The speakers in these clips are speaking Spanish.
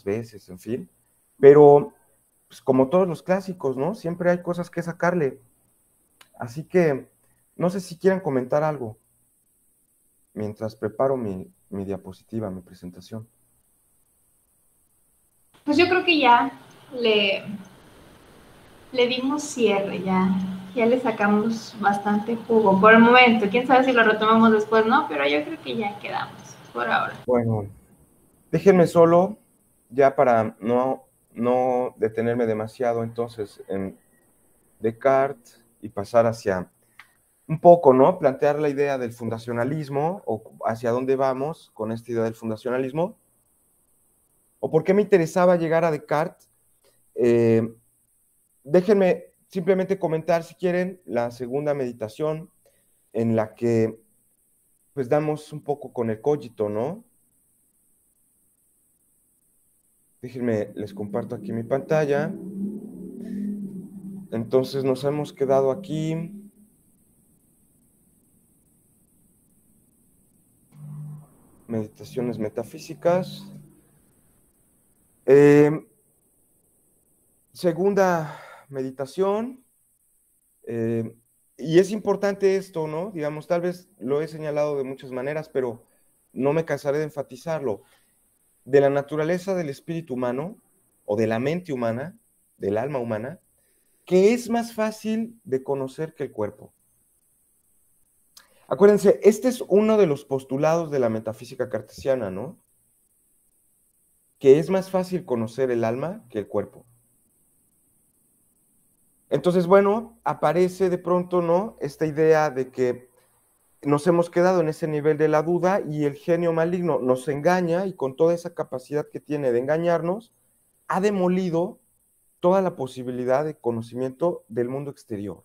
veces, en fin. Pero, pues, como todos los clásicos, ¿no? Siempre hay cosas que sacarle. Así que, no sé si quieran comentar algo mientras preparo mi diapositiva, mi presentación. Pues yo creo que ya le, le dimos cierre, ya le sacamos bastante jugo por el momento. Quién sabe si lo retomamos después, ¿no? Pero yo creo que ya quedamos por ahora. Bueno, déjenme solo, ya para no detenerme demasiado entonces en Descartes y pasar hacia un poco, ¿no? Plantear la idea del fundacionalismo o hacia dónde vamos con esta idea del fundacionalismo. ¿O por qué me interesaba llegar a Descartes? Eh, Déjenme simplemente comentar, si quieren, la segunda meditación en la que pues damos un poco con el cogito, ¿no? Déjenme, les comparto aquí mi pantalla. Entonces nos hemos quedado aquí. Meditaciones metafísicas. Segunda meditación. Eh, y es importante esto, ¿no? Digamos, tal vez lo he señalado de muchas maneras, pero no me cansaré de enfatizarlo. De la naturaleza del espíritu humano o de la mente humana, del alma humana, que es más fácil de conocer que el cuerpo. Acuérdense, este es uno de los postulados de la metafísica cartesiana, ¿no? Que es más fácil conocer el alma que el cuerpo. Entonces, bueno, aparece de pronto, ¿no? Esta idea de que nos hemos quedado en ese nivel de la duda y el genio maligno nos engaña y con toda esa capacidad que tiene de engañarnos, ha demolido toda la posibilidad de conocimiento del mundo exterior,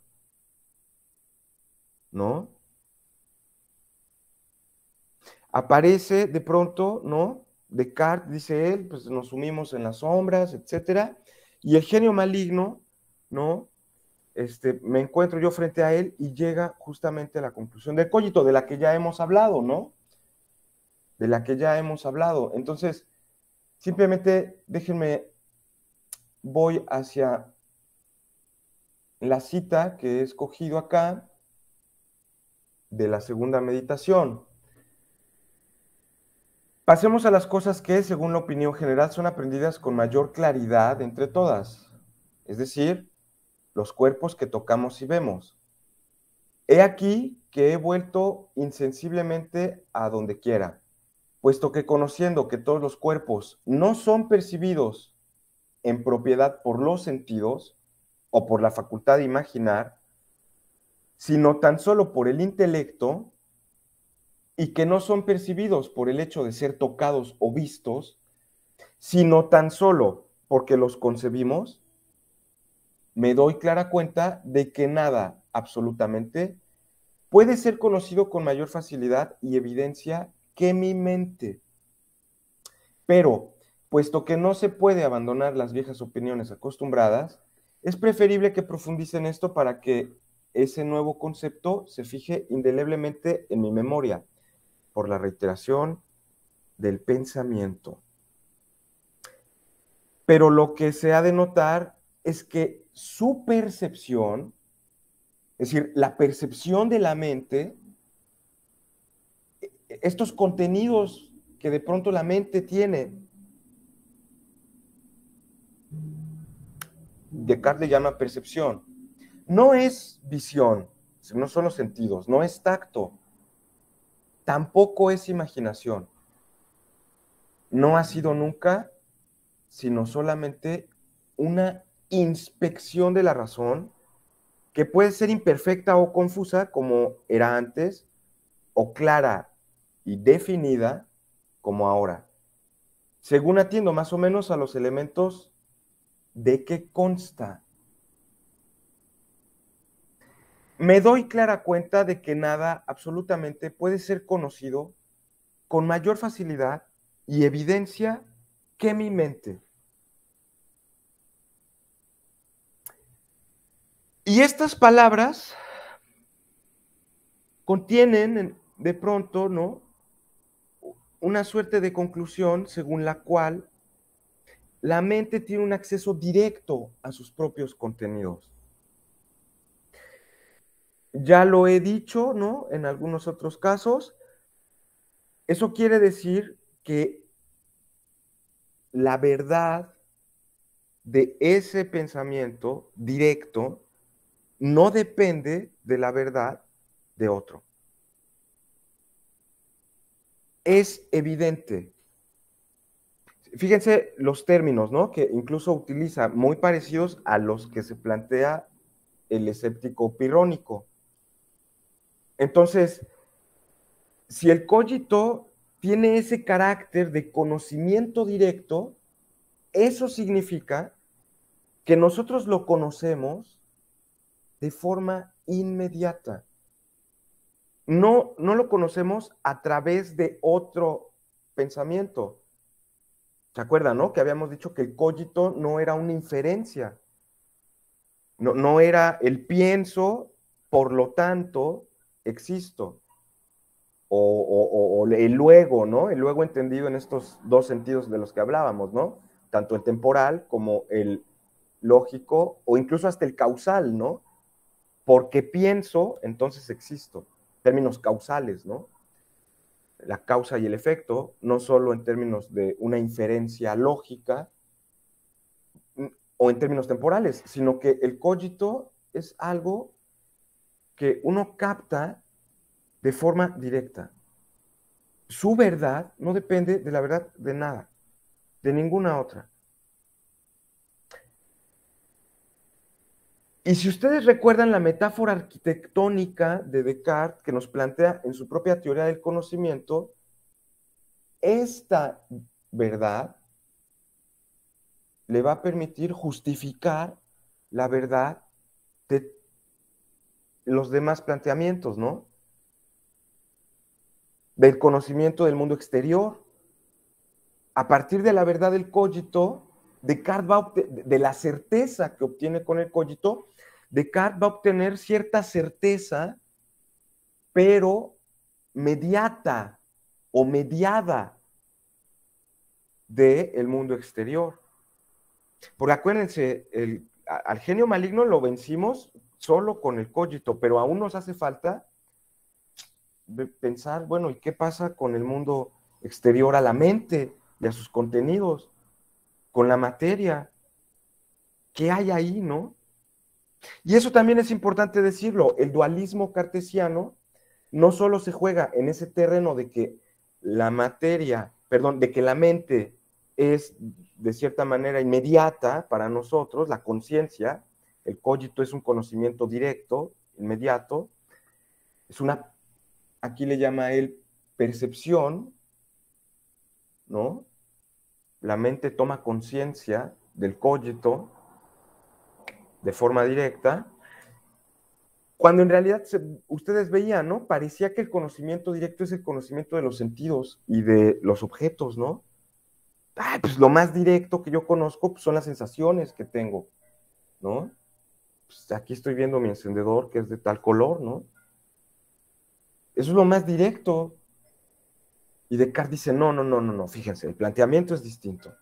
¿no? Aparece de pronto, ¿no? Descartes, dice él, pues nos sumimos en las sombras, etcétera, y el genio maligno, ¿no? Me encuentro yo frente a él y llega justamente a la conclusión del cogito, de la que ya hemos hablado, ¿no? De la que ya hemos hablado. Entonces, simplemente déjenme, voy hacia la cita que he escogido acá de la segunda meditación. Pasemos a las cosas que, según la opinión general, son aprendidas con mayor claridad entre todas, es decir, los cuerpos que tocamos y vemos. He aquí que he vuelto insensiblemente a donde quiera, puesto que conociendo que todos los cuerpos no son percibidos en propiedad por los sentidos o por la facultad de imaginar, sino tan solo por el intelecto, y que no son percibidos por el hecho de ser tocados o vistos, sino tan solo porque los concebimos, me doy clara cuenta de que nada, absolutamente, puede ser conocido con mayor facilidad y evidencia que mi mente. Pero, puesto que no se puede abandonar las viejas opiniones acostumbradas, es preferible que profundice en esto para que ese nuevo concepto se fije indeleblemente en mi memoria, por la reiteración del pensamiento. Pero lo que se ha de notar es que su percepción, es decir, la percepción de la mente, estos contenidos que de pronto la mente tiene, Descartes le llama percepción, no es visión, no son los sentidos, no es tacto, tampoco es imaginación, no ha sido nunca, sino solamente una inspección de la razón que puede ser imperfecta o confusa como era antes, o clara y definida como ahora, según atiendo más o menos a los elementos de que consta. Me doy clara cuenta de que nada absolutamente puede ser conocido con mayor facilidad y evidencia que mi mente. Y estas palabras contienen de pronto, ¿no?, una suerte de conclusión según la cual la mente tiene un acceso directo a sus propios contenidos. Ya lo he dicho, ¿no? En algunos otros casos. Eso quiere decir que la verdad de ese pensamiento directo no depende de la verdad de otro. Es evidente. Fíjense los términos, ¿no? Que incluso utiliza muy parecidos a los que se plantea el escéptico pirrónico. Entonces, si el cogito tiene ese carácter de conocimiento directo, eso significa que nosotros lo conocemos de forma inmediata. No lo conocemos a través de otro pensamiento. ¿Se acuerdan, no? Que habíamos dicho que el cogito no era una inferencia. No era el pienso, por lo tanto, existo. O el luego, ¿no? El luego entendido en estos dos sentidos de los que hablábamos, ¿no? Tanto el temporal como el lógico, o incluso hasta el causal, ¿no? Porque pienso, entonces existo. Términos causales, ¿no? La causa y el efecto, no solo en términos de una inferencia lógica o en términos temporales, sino que el cogito es algo que uno capta de forma directa. Su verdad no depende de la verdad de nada, de ninguna otra. Y si ustedes recuerdan la metáfora arquitectónica de Descartes que nos plantea en su propia teoría del conocimiento, esta verdad le va a permitir justificar la verdad de los demás planteamientos, ¿no? Del conocimiento del mundo exterior. A partir de la verdad del cogito, Descartes va a de la certeza que obtiene con el cogito, Descartes va a obtener cierta certeza, pero mediata o mediada del mundo exterior. Porque acuérdense, al genio maligno lo vencimos solo con el cogito, pero aún nos hace falta pensar, bueno, ¿y qué pasa con el mundo exterior a la mente y a sus contenidos? Con la materia. ¿Qué hay ahí, no? Y eso también es importante decirlo, el dualismo cartesiano no solo se juega en ese terreno de que la materia, perdón, de que la mente es de cierta manera inmediata para nosotros, la conciencia, el cogito es un conocimiento directo, inmediato, es una, aquí le llama él percepción, ¿no? La mente toma conciencia del cogito de forma directa, cuando en realidad ustedes veían, ¿no? Parecía que el conocimiento directo es el conocimiento de los sentidos y de los objetos, ¿no? Ay, pues lo más directo que yo conozco pues, son las sensaciones que tengo, ¿no? Pues aquí estoy viendo mi encendedor que es de tal color, ¿no? Eso es lo más directo. Y Descartes dice, no, fíjense, el planteamiento es distinto.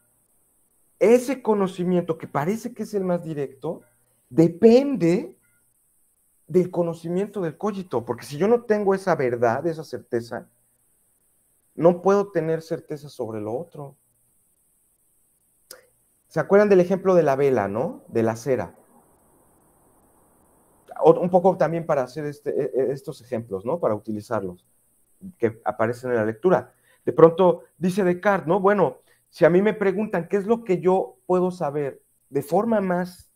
Ese conocimiento que parece que es el más directo, depende del conocimiento del cogito, porque si yo no tengo esa verdad, esa certeza, no puedo tener certeza sobre lo otro. ¿Se acuerdan del ejemplo de la vela, no? De la cera. Un poco también para hacer estos ejemplos, ¿no? Para utilizarlos, que aparecen en la lectura. De pronto dice Descartes, ¿no? Bueno, si a mí me preguntan qué es lo que yo puedo saber de forma más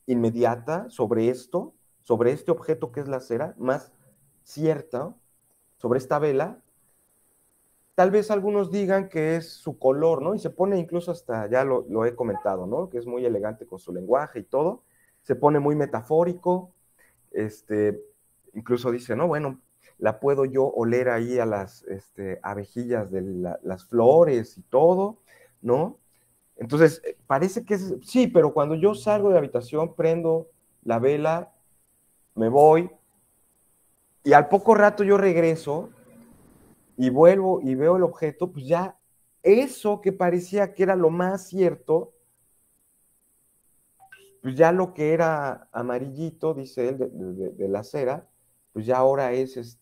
inmediata sobre esto, sobre este objeto que es la cera, más cierta, sobre esta vela, tal vez algunos digan que es su color, ¿no? Y se pone incluso hasta, ya lo he comentado, ¿no? Que es muy elegante con su lenguaje y todo, se pone muy metafórico, incluso dice, no, bueno, la puedo yo oler ahí a las abejillas de las flores y todo, ¿no? Entonces, parece que es, sí, pero cuando yo salgo de la habitación, prendo la vela, me voy, y al poco rato yo regreso, y vuelvo y veo el objeto, pues ya eso que parecía que era lo más cierto, pues ya lo que era amarillito, dice él, de la cera, pues ya ahora es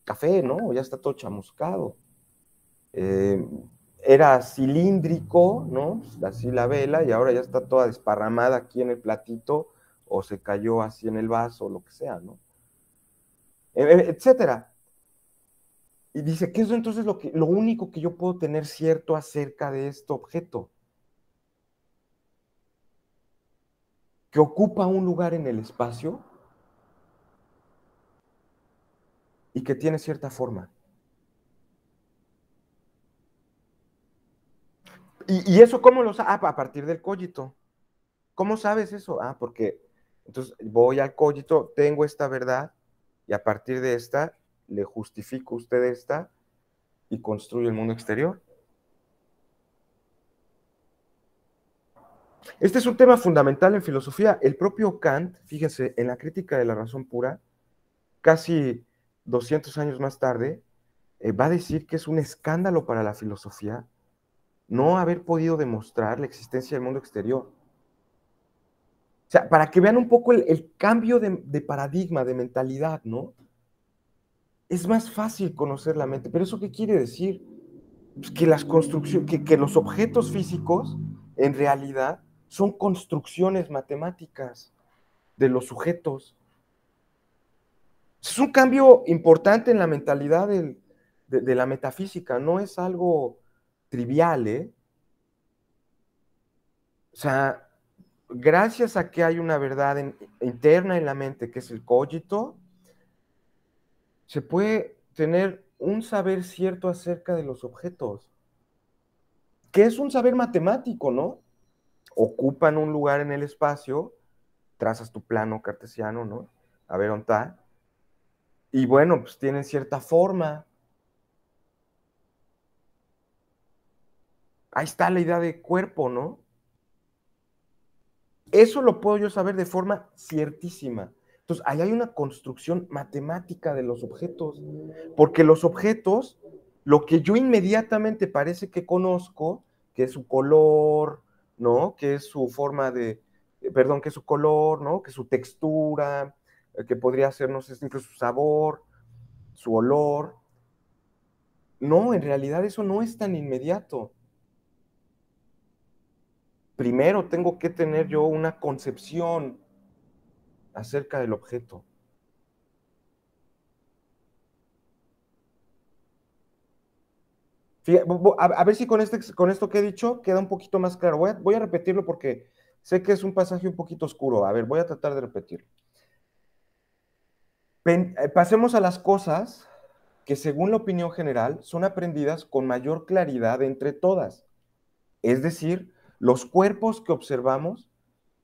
café, ¿no? Ya está todo chamuscado. Era cilíndrico, ¿no? Así la vela, y ahora ya está toda desparramada aquí en el platito, o se cayó así en el vaso, o lo que sea, ¿no? Etcétera. Y dice, ¿qué es entonces lo único que yo puedo tener cierto acerca de este objeto? Que ocupa un lugar en el espacio y que tiene cierta forma. ¿Y eso cómo lo sabes? Ah, a partir del cogito. ¿Cómo sabes eso? Ah, porque entonces voy al cogito, tengo esta verdad, y a partir de esta le justifico a usted esta y construyo el mundo exterior. Este es un tema fundamental en filosofía. El propio Kant, fíjense, en la crítica de la razón pura, casi 200 años más tarde, va a decir que es un escándalo para la filosofía no haber podido demostrar la existencia del mundo exterior. O sea, para que vean un poco el cambio de paradigma, de mentalidad, ¿no? Es más fácil conocer la mente, pero ¿eso qué quiere decir? Pues que las construcciones, que los objetos físicos, en realidad, son construcciones matemáticas de los sujetos. Es un cambio importante en la mentalidad de la metafísica, no es algo trivial, ¿eh? O sea, gracias a que hay una verdad interna en la mente, que es el cogito, se puede tener un saber cierto acerca de los objetos, que es un saber matemático, ¿no? Ocupan un lugar en el espacio, trazas tu plano cartesiano, ¿no? A ver dónde está. Y bueno, pues tienen cierta forma. Ahí está la idea de cuerpo, ¿no? Eso lo puedo yo saber de forma ciertísima. Entonces, ahí hay una construcción matemática de los objetos, porque los objetos, lo que yo inmediatamente parece que conozco, que es su color, ¿no? Que es su forma de, perdón, que es su color, ¿no? Que su textura, que podría ser, no sé, incluso su sabor, su olor. No, en realidad eso no es tan inmediato. Primero tengo que tener yo una concepción acerca del objeto. Fíjate, a ver si con esto que he dicho queda un poquito más claro. Voy a repetirlo porque sé que es un pasaje un poquito oscuro. A ver, voy a tratar de repetirlo. Pasemos a las cosas que según la opinión general son aprendidas con mayor claridad entre todas. Es decir, los cuerpos que observamos,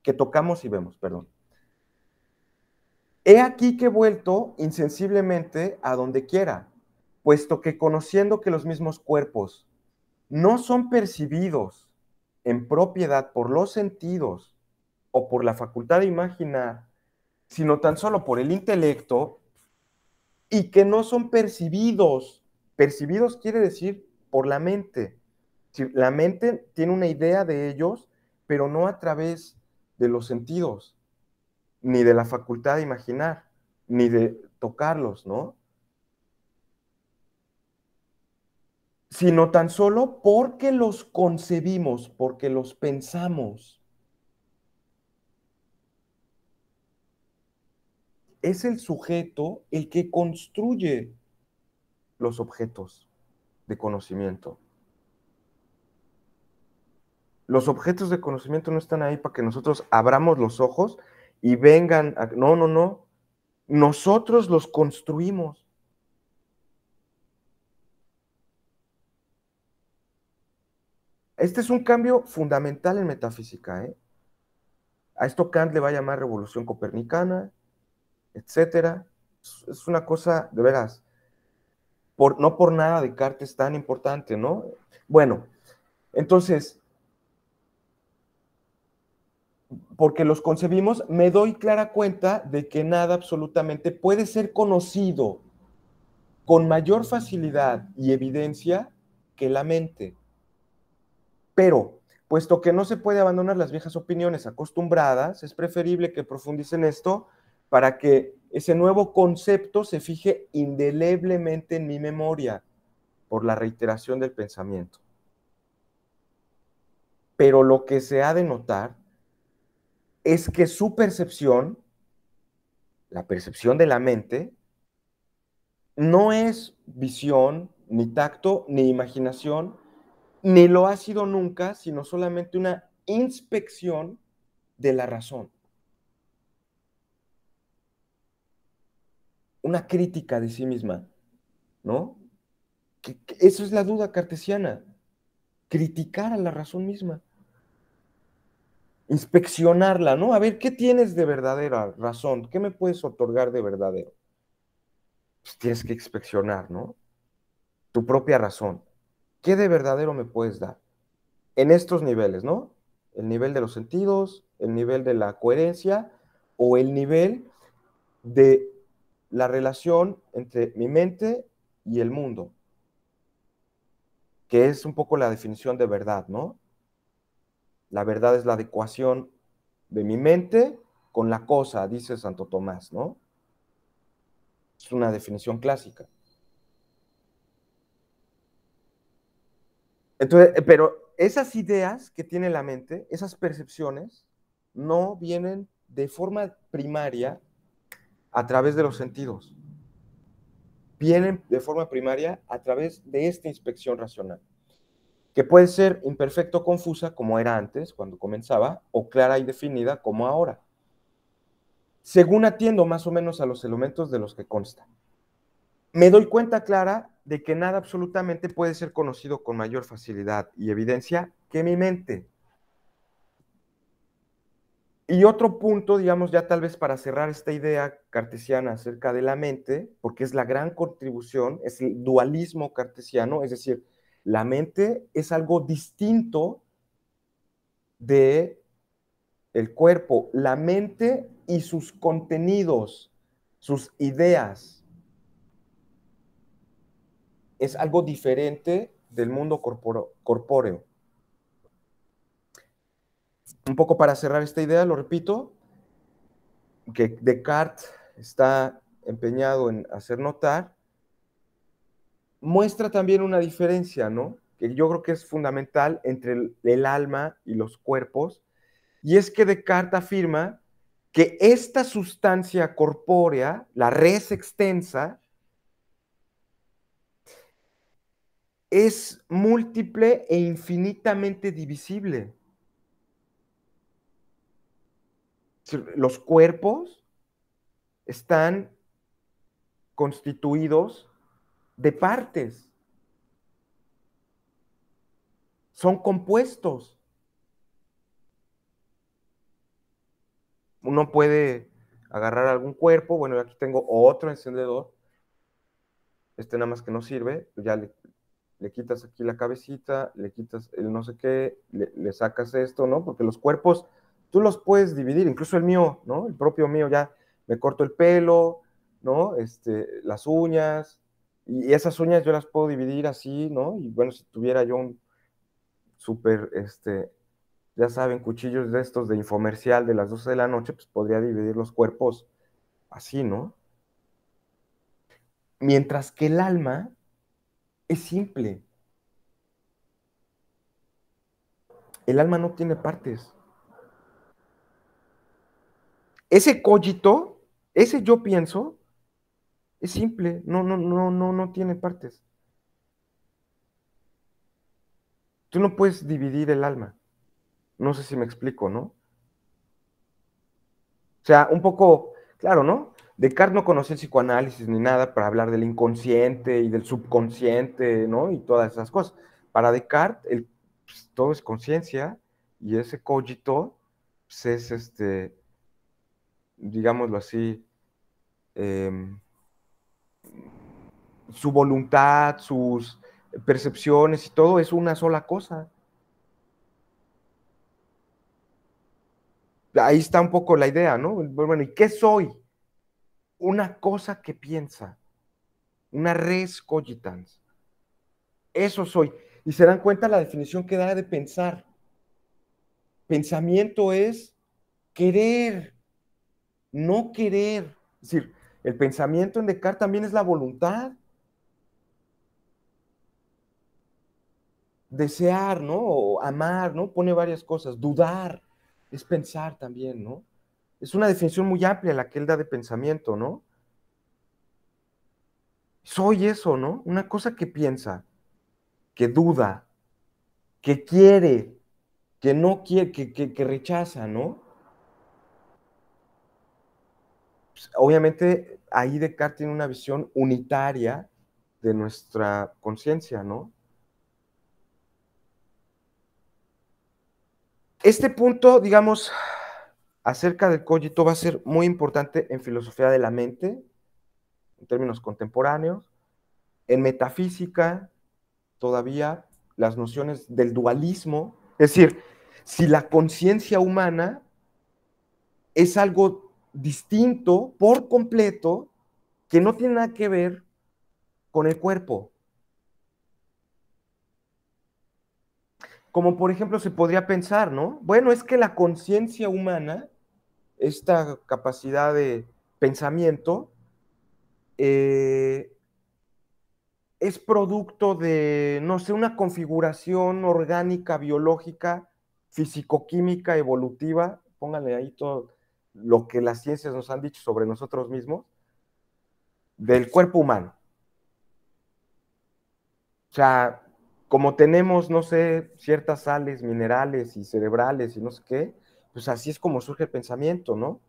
que tocamos y vemos, perdón. He aquí que he vuelto insensiblemente a donde quiera, puesto que conociendo que los mismos cuerpos no son percibidos en propiedad por los sentidos o por la facultad de imaginar, sino tan solo por el intelecto, y que no son percibidos. Percibidos quiere decir por la mente. Si la mente tiene una idea de ellos, pero no a través de los sentidos, ni de la facultad de imaginar, ni de tocarlos, ¿no? Sino tan solo porque los concebimos, porque los pensamos. Es el sujeto el que construye los objetos de conocimiento. Los objetos de conocimiento no están ahí para que nosotros abramos los ojos y vengan. No, no, no. Nosotros los construimos. Este es un cambio fundamental en metafísica, ¿eh? A esto Kant le va a llamar revolución copernicana, etcétera. Es una cosa, de veras, no por nada Descartes es tan importante, ¿no? Bueno, entonces, porque los concebimos, me doy clara cuenta de que nada absolutamente puede ser conocido con mayor facilidad y evidencia que la mente. Pero Puesto que no se puede abandonar las viejas opiniones acostumbradas, es preferible que profundice en esto para que ese nuevo concepto se fije indeleblemente en mi memoria por la reiteración del pensamiento. Pero lo que se ha de notar es que su percepción, la percepción de la mente, no es visión, ni tacto, ni imaginación, ni lo ha sido nunca, sino solamente una inspección de la razón. Una crítica de sí misma, ¿no? Eso es la duda cartesiana, criticar a la razón misma, inspeccionarla, ¿no? A ver, ¿qué tienes de verdadera razón? ¿Qué me puedes otorgar de verdadero? Pues tienes que inspeccionar, ¿no? Tu propia razón. ¿Qué de verdadero me puedes dar? En estos niveles, ¿no? El nivel de los sentidos, el nivel de la coherencia o el nivel de la relación entre mi mente y el mundo, que es un poco la definición de verdad, ¿no? La verdad es la adecuación de mi mente con la cosa, dice Santo Tomás, ¿no? Es una definición clásica. Entonces, pero esas ideas que tiene la mente, esas percepciones, no vienen de forma primaria a través de los sentidos. Vienen de forma primaria a través de esta inspección racional, que puede ser imperfecto o confusa, como era antes, cuando comenzaba, o clara y definida, como ahora, según atiendo más o menos a los elementos de los que consta. Me doy cuenta clara de que nada absolutamente puede ser conocido con mayor facilidad y evidencia que mi mente. Y otro punto, digamos, ya tal vez para cerrar esta idea cartesiana acerca de la mente, porque es la gran contribución, es el dualismo cartesiano, es decir, la mente es algo distinto de el cuerpo, la mente y sus contenidos, sus ideas, es algo diferente del mundo corpóreo. Un poco para cerrar esta idea, lo repito, que Descartes está empeñado en hacer notar, muestra también una diferencia, ¿no? Que yo creo que es fundamental entre el alma y los cuerpos, y es que Descartes afirma que esta sustancia corpórea, la res extensa, es múltiple e infinitamente divisible. Los cuerpos están constituidos de partes, son compuestos. Uno puede agarrar algún cuerpo, bueno, aquí tengo otro encendedor, este nada más que no sirve, ya le quitas aquí la cabecita, le quitas el no sé qué, le sacas esto, ¿no? Porque los cuerpos tú los puedes dividir, incluso el mío, ¿no? El propio mío ya me corto el pelo, ¿no? Las uñas, y esas uñas yo las puedo dividir así, ¿no? Y bueno, si tuviera yo un súper, ya saben, cuchillos de estos de infomercial de las 12 de la noche, pues podría dividir los cuerpos así, ¿no? Mientras que el alma es simple. El alma no tiene partes. Ese cogito, ese yo pienso, es simple, no tiene partes. Tú no puedes dividir el alma. No sé si me explico, ¿no? O sea, un poco, claro, ¿no? Descartes no conocía el psicoanálisis ni nada para hablar del inconsciente y del subconsciente, ¿no? Y todas esas cosas. Para Descartes, pues, todo es conciencia y ese cogito pues, es, digámoslo así, eh, su voluntad, sus percepciones y todo es una sola cosa. Ahí está un poco la idea, ¿no? Bueno, ¿y qué soy? Una cosa que piensa, una res cogitans. Eso soy. Y se dan cuenta la definición que da de pensar. Pensamiento es querer, no querer. Es decir, el pensamiento en Descartes también es la voluntad. Desear, ¿no? O amar, ¿no? Pone varias cosas. Dudar es pensar también, ¿no? Es una definición muy amplia la que él da de pensamiento, ¿no? Soy eso, ¿no? Una cosa que piensa, que duda, que quiere, que no quiere, que rechaza, ¿no? Pues, obviamente ahí Descartes tiene una visión unitaria de nuestra conciencia, ¿no? Este punto, digamos, acerca del cogito va a ser muy importante en filosofía de la mente, en términos contemporáneos, en metafísica, todavía las nociones del dualismo, es decir, si la conciencia humana es algo distinto por completo que no tiene nada que ver con el cuerpo. Como por ejemplo se podría pensar, ¿no? Bueno, es que la conciencia humana, esta capacidad de pensamiento, eh, es producto de, no sé, una configuración orgánica, biológica, fisicoquímica, evolutiva, pónganle ahí todo lo que las ciencias nos han dicho sobre nosotros mismos, del cuerpo humano. O sea, como tenemos, no sé, ciertas sales minerales y cerebrales y no sé qué, pues así es como surge el pensamiento, ¿no?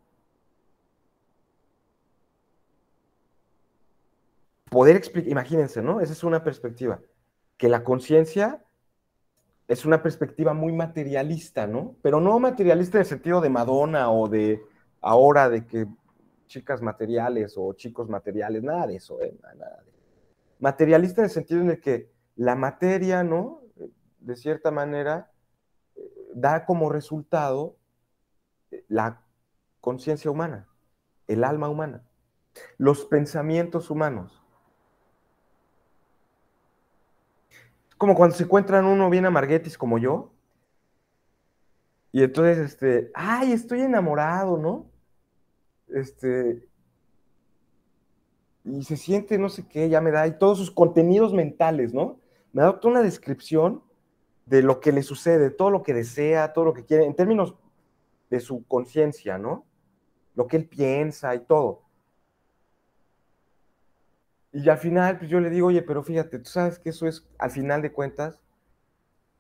Poder explicar, imagínense, ¿no? Esa es una perspectiva, que la conciencia es una perspectiva muy materialista, ¿no? Pero no materialista en el sentido de Madonna o de ahora de que chicas materiales o chicos materiales, nada de eso, nada de eso. Materialista en el sentido en el que la materia, ¿no? De cierta manera, da como resultado la conciencia humana, el alma humana, los pensamientos humanos. Como cuando se encuentran uno bien amarguetis como yo, y entonces, ay, estoy enamorado, ¿no? Este, y se siente no sé qué, ya me da, y todos sus contenidos mentales, ¿no? Me da toda una descripción de lo que le sucede, todo lo que desea, todo lo que quiere, en términos de su conciencia, ¿no? Lo que él piensa y todo. Y al final, pues yo le digo, oye, pero fíjate, tú sabes que eso es, al final de cuentas,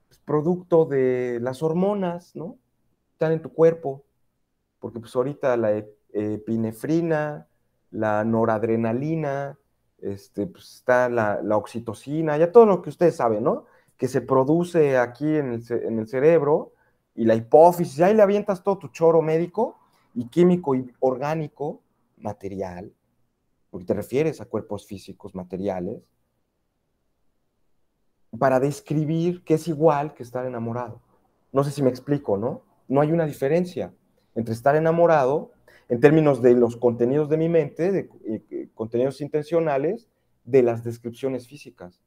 pues, producto de las hormonas, ¿no? Están en tu cuerpo, porque pues ahorita la epinefrina, la noradrenalina, pues está la oxitocina, ya todo lo que ustedes saben, ¿no? Que se produce aquí en el cerebro y la hipófisis, ahí le avientas todo tu choro médico y químico y orgánico, material, porque te refieres a cuerpos físicos, materiales, para describir que es igual que estar enamorado. No sé si me explico, ¿no? No hay una diferencia entre estar enamorado en términos de los contenidos de mi mente, de contenidos intencionales, de las descripciones físicas.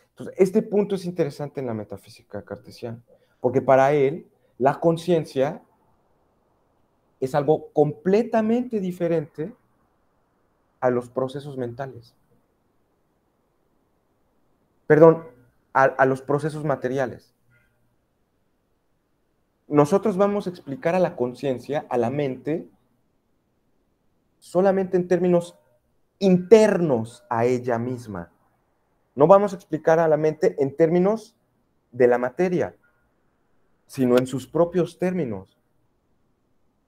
Entonces, este punto es interesante en la metafísica cartesiana, porque para él la conciencia es algo completamente diferente a los procesos mentales. Perdón, a los procesos materiales. Nosotros vamos a explicar a la conciencia, a la mente, solamente en términos internos a ella misma. No vamos a explicar a la mente en términos de la materia, sino en sus propios términos.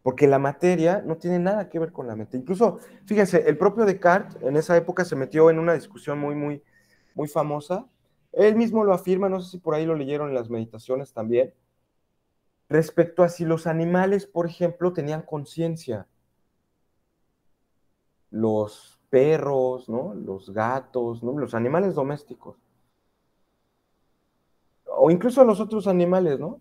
Porque la materia no tiene nada que ver con la mente. Incluso, fíjense, el propio Descartes en esa época se metió en una discusión muy famosa. Él mismo lo afirma, no sé si por ahí lo leyeron en las meditaciones también, respecto a si los animales, por ejemplo, tenían conciencia. Los perros, ¿no? Los gatos, ¿no? Los animales domésticos. O incluso los otros animales, ¿no?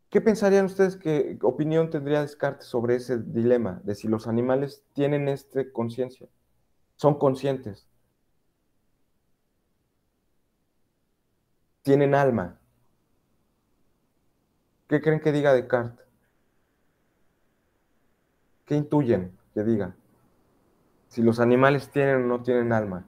¿Qué pensarían ustedes, qué opinión tendría Descartes sobre ese dilema de si los animales tienen conciencia, son conscientes? tienen alma. ¿Qué creen que diga Descartes? ¿Qué intuyen que diga? Si los animales tienen o no tienen alma.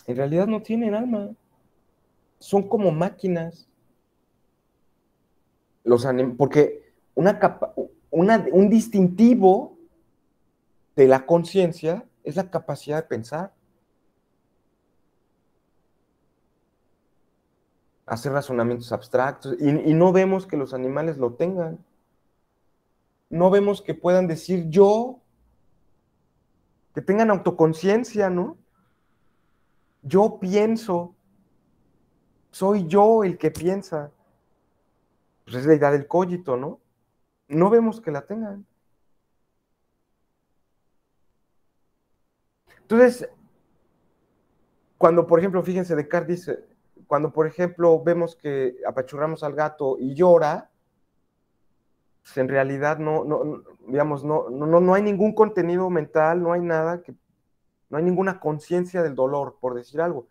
En realidad no tienen alma. Son como máquinas. Porque un distintivo de la conciencia es la capacidad de pensar, hacer razonamientos abstractos, y no vemos que los animales lo tengan. No vemos que puedan decir yo, que tengan autoconciencia, ¿no? Yo pienso, soy yo el que piensa. Pues es la idea del cogito, ¿no? No vemos que la tengan. Entonces, cuando, por ejemplo, fíjense, Descartes dice, cuando, por ejemplo, vemos que apachurramos al gato y llora, pues en realidad digamos, no hay ningún contenido mental, no hay nada, no hay ninguna conciencia del dolor, por decir algo.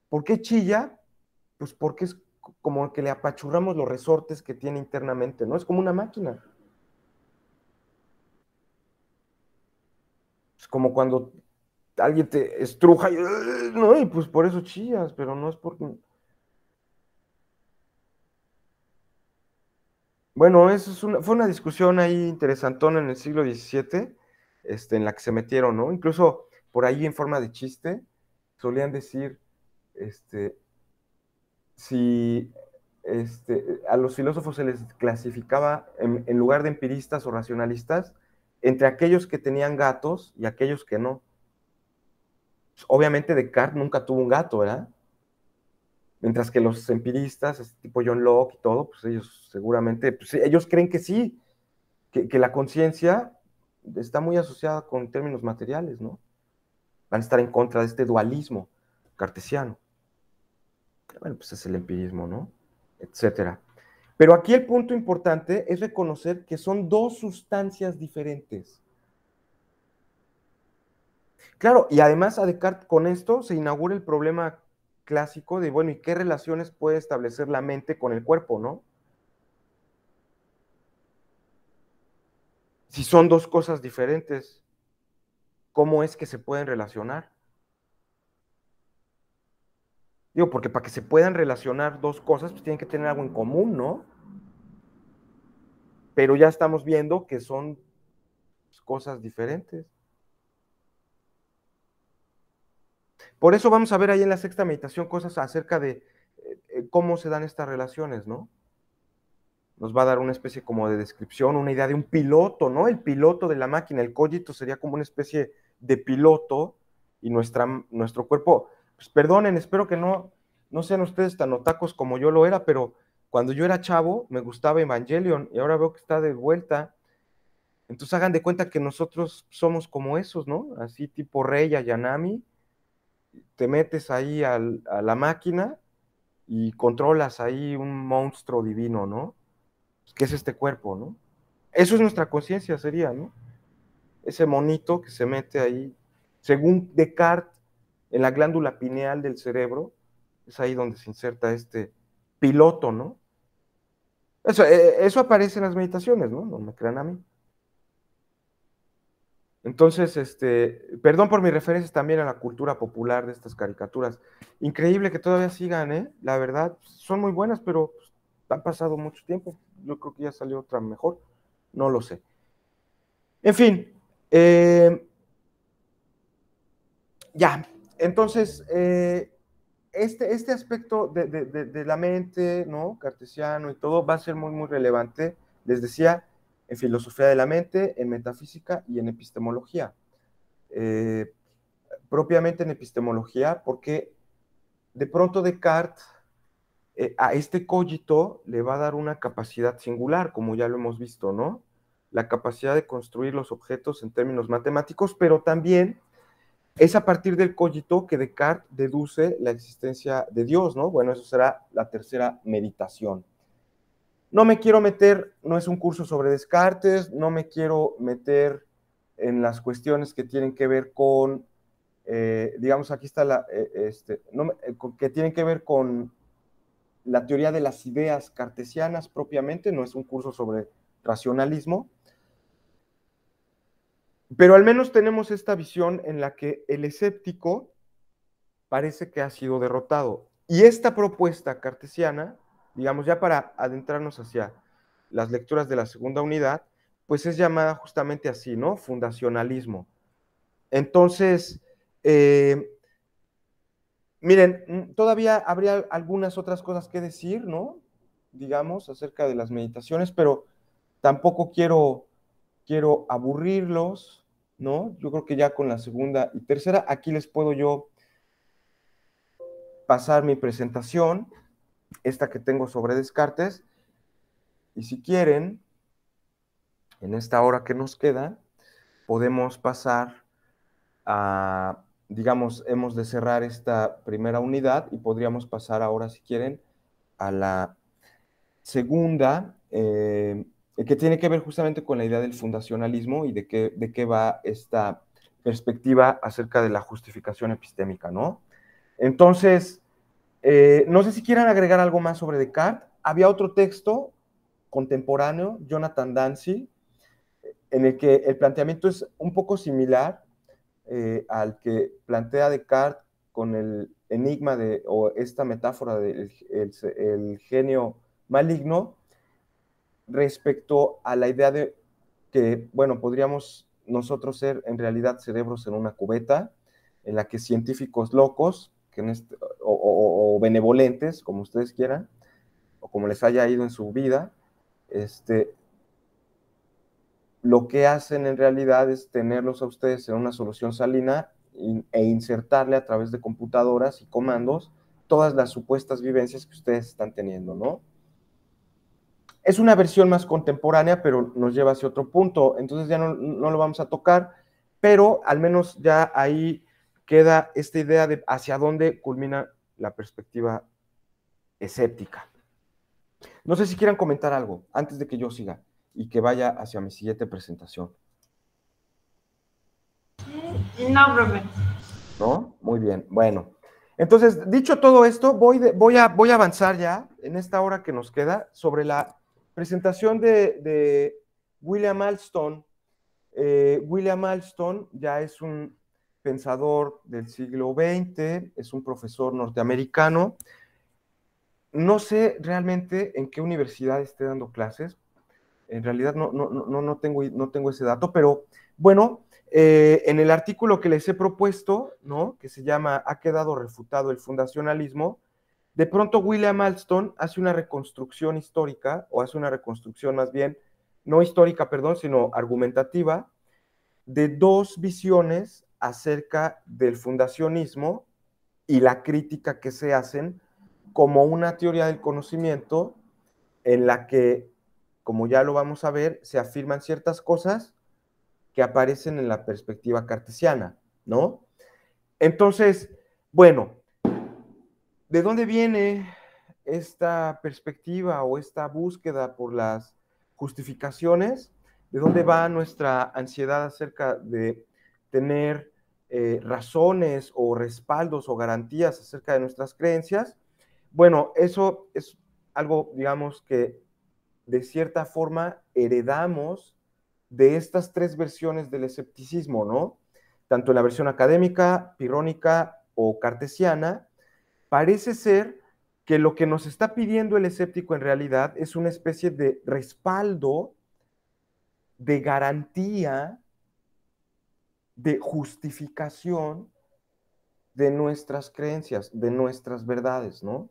¿Por qué chilla? Pues porque es como que le apachurramos los resortes que tiene internamente, ¿no? Es como una máquina. Es como cuando alguien te estruja y, ¿no? Y pues por eso chillas, pero no es porque... Bueno, fue una discusión ahí interesantona en el siglo XVII, en la que se metieron, ¿no? Incluso por ahí en forma de chiste, solían decir, este, si a los filósofos se les clasificaba en lugar de empiristas o racionalistas, entre aquellos que tenían gatos y aquellos que no. Pues, obviamente Descartes nunca tuvo un gato, ¿verdad? Mientras que los empiristas, tipo John Locke y todo, pues ellos seguramente, pues ellos creen que sí, que la conciencia está muy asociada con términos materiales, ¿no? Van a estar en contra de este dualismo cartesiano. Bueno, pues es el empirismo, ¿no? Etcétera. Pero aquí el punto importante es reconocer que son dos sustancias diferentes. Claro, y además a Descartes con esto se inaugura el problema clásico de, bueno, ¿y qué relaciones puede establecer la mente con el cuerpo, no? Si son dos cosas diferentes, ¿cómo es que se pueden relacionar? Digo, porque para que se puedan relacionar dos cosas, pues tienen que tener algo en común, ¿no? Pero ya estamos viendo que son cosas diferentes. Por eso vamos a ver ahí en la sexta meditación cosas acerca de cómo se dan estas relaciones, ¿no? Nos va a dar una especie como de descripción, una idea de un piloto, ¿no? El piloto de la máquina, el cogito sería como una especie de piloto y nuestro cuerpo, pues perdonen, espero que no sean ustedes tan otacos como yo lo era, pero cuando yo era chavo me gustaba Evangelion y ahora veo que está de vuelta. Entonces hagan de cuenta que nosotros somos como esos, ¿no? Así tipo Rey Ayanami, te metes ahí a la máquina y controlas ahí un monstruo divino, ¿no? ¿Qué es este cuerpo, no? Eso es nuestra conciencia, sería, ¿no? Ese monito que se mete ahí, según Descartes, en la glándula pineal del cerebro, es ahí donde se inserta este piloto, ¿no? Eso aparece en las meditaciones, ¿no? No me crean a mí. Entonces, perdón por mis referencias también a la cultura popular de estas caricaturas. Increíble que todavía sigan, ¿eh? La verdad, son muy buenas, pero pues, han pasado mucho tiempo. Yo creo que ya salió otra mejor. No lo sé. En fin, ya. Entonces, este aspecto de la mente, ¿no? Cartesiano y todo, va a ser muy, muy relevante, les decía, en filosofía de la mente, en metafísica y en epistemología. Propiamente en epistemología, porque de pronto Descartes a este cogito le va a dar una capacidad singular, como ya lo hemos visto, ¿no? La capacidad de construir los objetos en términos matemáticos, pero también es a partir del cogito que Descartes deduce la existencia de Dios, ¿no? Bueno, eso será la tercera meditación. No me quiero meter, no es un curso sobre Descartes, no me quiero meter en las cuestiones que tienen que ver con, digamos, aquí está que tienen que ver con la teoría de las ideas cartesianas propiamente, no es un curso sobre racionalismo, pero al menos tenemos esta visión en la que el escéptico parece que ha sido derrotado. Y esta propuesta cartesiana, digamos, ya para adentrarnos hacia las lecturas de la segunda unidad, pues es llamada justamente así, ¿no? Fundacionalismo. Entonces, miren, todavía habría algunas otras cosas que decir, ¿no? Digamos, acerca de las meditaciones, pero tampoco quiero aburrirlos, ¿no? Yo creo que ya con la segunda y tercera, aquí les puedo yo pasar mi presentación, esta que tengo sobre Descartes, y si quieren, en esta hora que nos queda, podemos pasar a, digamos, hemos de cerrar esta primera unidad y podríamos pasar ahora, si quieren, a la segunda, que tiene que ver justamente con la idea del fundacionalismo y de qué va esta perspectiva acerca de la justificación epistémica, ¿no? Entonces, no sé si quieran agregar algo más sobre Descartes. Había otro texto contemporáneo, Jonathan Dancy, en el que el planteamiento es un poco similar al que plantea Descartes con el enigma o esta metáfora del el genio maligno respecto a la idea de que, bueno, podríamos nosotros ser en realidad cerebros en una cubeta en la que científicos locos que o benevolentes, como ustedes quieran, o como les haya ido en su vida, lo que hacen en realidad es tenerlos a ustedes en una solución salina e insertarle a través de computadoras y comandos todas las supuestas vivencias que ustedes están teniendo, ¿no? Es una versión más contemporánea, pero nos lleva hacia otro punto, entonces ya no lo vamos a tocar, pero al menos ya ahí queda esta idea de hacia dónde culmina la perspectiva escéptica. No sé si quieran comentar algo antes de que yo siga y que vaya hacia mi siguiente presentación. No, profe. ¿No? Muy bien, bueno. Entonces, dicho todo esto, voy a avanzar ya en esta hora que nos queda sobre la presentación de William Alston. William Alston ya es un pensador del siglo XX, es un profesor norteamericano. No sé realmente en qué universidad esté dando clases, en realidad no tengo ese dato, pero bueno, en el artículo que les he propuesto, ¿no? Que se llama ¿Ha quedado refutado el fundacionalismo? De pronto William Alston hace una reconstrucción histórica, o hace una reconstrucción más bien, no histórica, perdón, sino argumentativa, de dos visiones acerca del fundacionismo y la crítica que se hacen como una teoría del conocimiento en la que, como ya lo vamos a ver, se afirman ciertas cosas que aparecen en la perspectiva cartesiana, ¿no? Entonces, bueno, ¿de dónde viene esta perspectiva o esta búsqueda por las justificaciones? ¿De dónde va nuestra ansiedad acerca de tener razones o respaldos o garantías acerca de nuestras creencias? Bueno, eso es algo, digamos, que de cierta forma heredamos de estas tres versiones del escepticismo, ¿no? Tanto en la versión académica, pirrónica o cartesiana, parece ser que lo que nos está pidiendo el escéptico en realidad es una especie de respaldo, de garantía, de justificación de nuestras creencias, de nuestras verdades, ¿no?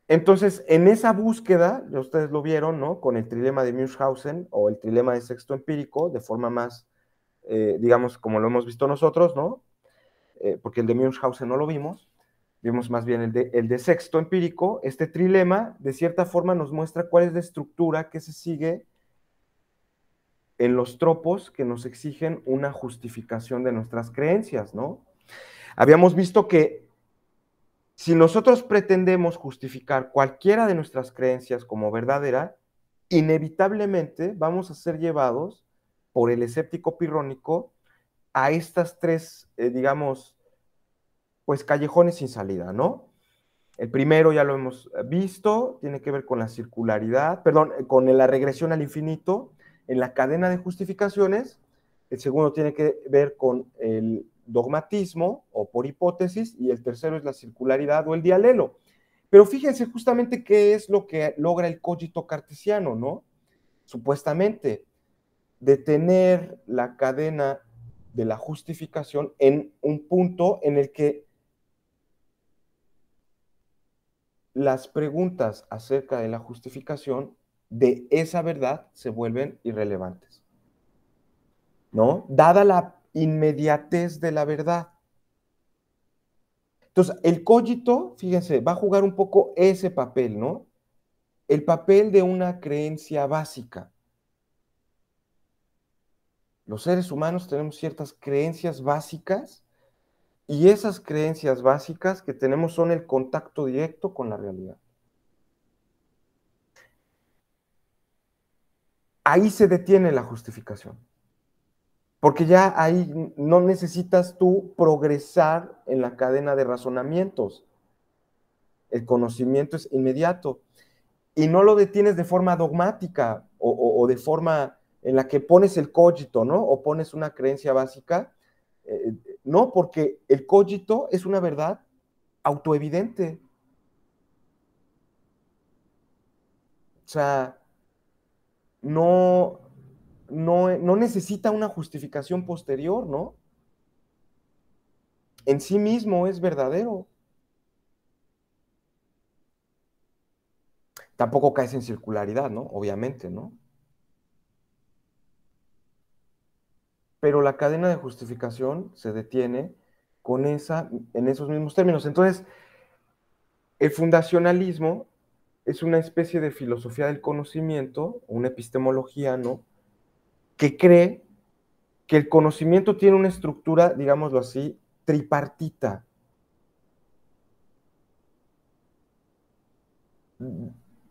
Entonces, en esa búsqueda, ya ustedes lo vieron, ¿no? Con el trilema de Münchhausen o el trilema de sexto empírico, de forma más, digamos, como lo hemos visto nosotros, ¿no? Porque el de Münchhausen no lo vimos más bien el de sexto empírico. Este trilema, de cierta forma, nos muestra cuál es la estructura que se sigue en los tropos que nos exigen una justificación de nuestras creencias, ¿no? Habíamos visto que Si nosotros pretendemos justificar cualquiera de nuestras creencias como verdadera, inevitablemente vamos a ser llevados por el escéptico pirrónico a estas tres, digamos, pues callejones sin salida, ¿no? El primero ya lo hemos visto, tiene que ver con la circularidad, perdón, con la regresión al infinito en la cadena de justificaciones. El segundo tiene que ver con el dogmatismo o por hipótesis, y el tercero es la circularidad o el dialelo. Pero fíjense justamente qué es lo que logra el cogito cartesiano, ¿no? Supuestamente, detener la cadena de la justificación en un punto en el que las preguntas acerca de la justificación de esa verdad se vuelven irrelevantes, ¿no? Dada la inmediatez de la verdad. Entonces, el cogito, fíjense, va a jugar un poco ese papel, ¿no? El papel de una creencia básica. Los seres humanos tenemos ciertas creencias básicas y esas creencias básicas que tenemos son el contacto directo con la realidad. Ahí se detiene la justificación. Porque ya ahí no necesitas tú progresar en la cadena de razonamientos. El conocimiento es inmediato. Y no lo detienes de forma dogmática o de forma en la que pones el cogito, ¿no? O pones una creencia básica. No, porque el cogito es una verdad autoevidente. O sea, no, no necesita una justificación posterior, ¿no? En sí mismo es verdadero. Tampoco caes en circularidad, ¿no? Obviamente, ¿no? Pero la cadena de justificación se detiene con en esos mismos términos. Entonces, el fundacionalismo es una especie de filosofía del conocimiento, una epistemología, ¿no? Que cree que el conocimiento tiene una estructura, digámoslo así, tripartita.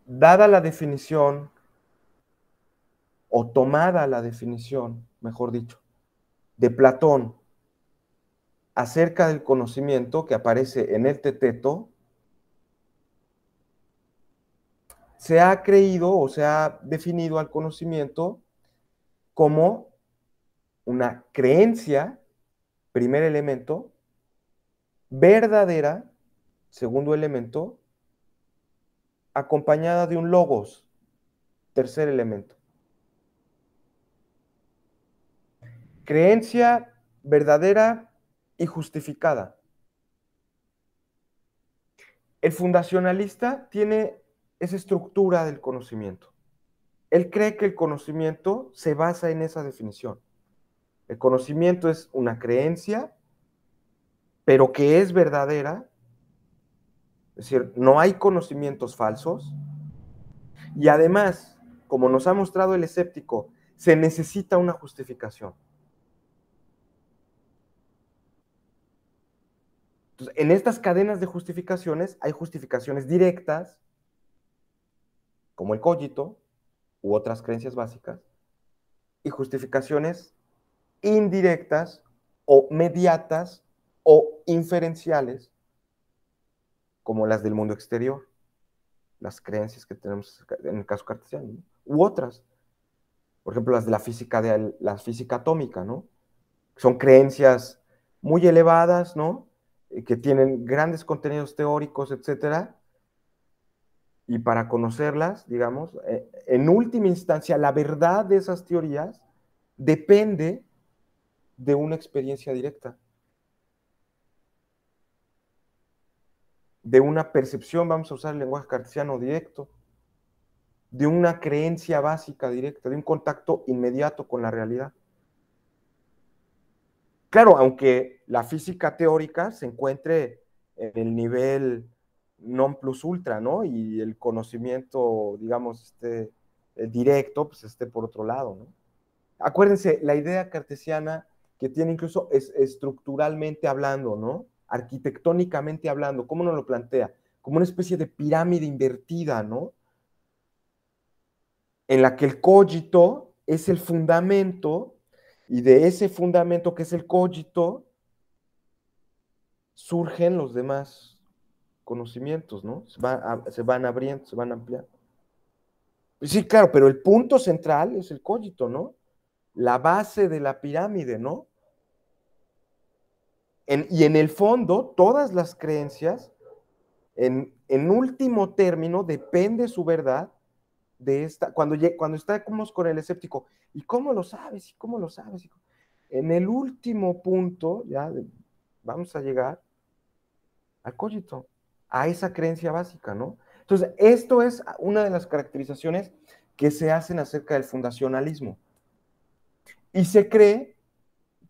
Dada la definición, o tomada la definición, mejor dicho, de Platón acerca del conocimiento que aparece en el Teteto, se ha creído o se ha definido al conocimiento como una creencia, primer elemento, verdadera, segundo elemento, acompañada de un logos, tercer elemento. Creencia verdadera y justificada. El fundacionalista tiene esa estructura del conocimiento. Él cree que el conocimiento se basa en esa definición. El conocimiento es una creencia, pero que es verdadera, es decir, no hay conocimientos falsos, y además, como nos ha mostrado el escéptico, se necesita una justificación. Entonces, en estas cadenas de justificaciones hay justificaciones directas, como el cogito u otras creencias básicas, y justificaciones indirectas o mediatas o inferenciales, como las del mundo exterior, las creencias que tenemos en el caso cartesiano, ¿no? U otras, por ejemplo, las de la física atómica, ¿no? Son creencias muy elevadas, ¿no? Que tienen grandes contenidos teóricos, etcétera, y para conocerlas, digamos, en última instancia, la verdad de esas teorías depende de una experiencia directa, de una percepción, vamos a usar el lenguaje cartesiano directo, de una creencia básica directa, de un contacto inmediato con la realidad. Claro, aunque la física teórica se encuentre en el nivel non plus ultra, ¿no? Y el conocimiento, digamos, directo, pues esté por otro lado, ¿no? Acuérdense, la idea cartesiana que tiene incluso es estructuralmente hablando, ¿no? arquitectónicamente hablando, ¿cómo nos lo plantea? Como una especie de pirámide invertida, ¿no? En la que el cogito es el fundamento, y de ese fundamento que es el cogito, surgen los demás conocimientos, ¿no? Se van abriendo, se van ampliando. Sí, claro, pero el punto central es el cogito, ¿no? La base de la pirámide, ¿no? Y en el fondo, todas las creencias, en último término, depende su verdad de esta, cuando estamos con el escéptico, ¿y cómo lo sabes? ¿Y cómo lo sabes? En el último punto, ya vamos a llegar al cogito, a esa creencia básica, ¿no? Entonces, esto es una de las caracterizaciones que se hacen acerca del fundacionalismo. Y se cree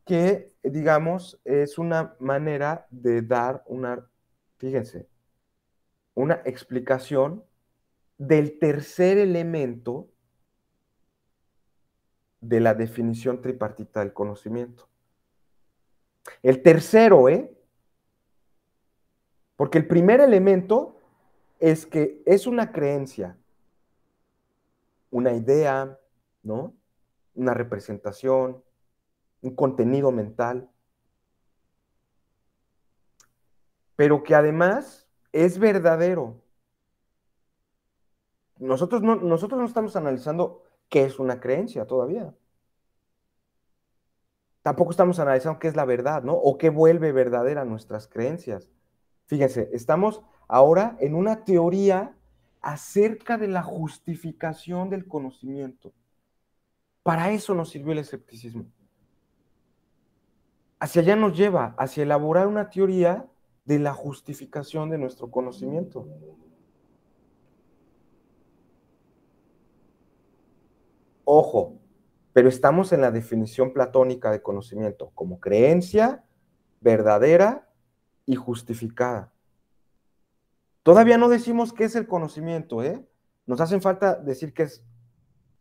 que, digamos, es una manera de dar fíjense, una explicación del tercer elemento de la definición tripartita del conocimiento. El tercero, porque el primer elemento es que es una creencia, una idea, ¿no? Una representación, un contenido mental, pero que además es verdadero. Nosotros no estamos analizando qué es una creencia todavía. Tampoco estamos analizando qué es la verdad, ¿no? O qué vuelve verdadera nuestras creencias. Fíjense, estamos ahora en una teoría acerca de la justificación del conocimiento. Para eso nos sirvió el escepticismo. Hacia allá nos lleva, hacia elaborar una teoría de la justificación de nuestro conocimiento. Ojo, pero estamos en la definición platónica de conocimiento como creencia verdadera y justificada. Todavía no decimos qué es el conocimiento, ¿eh? Nos hacen falta decir qué es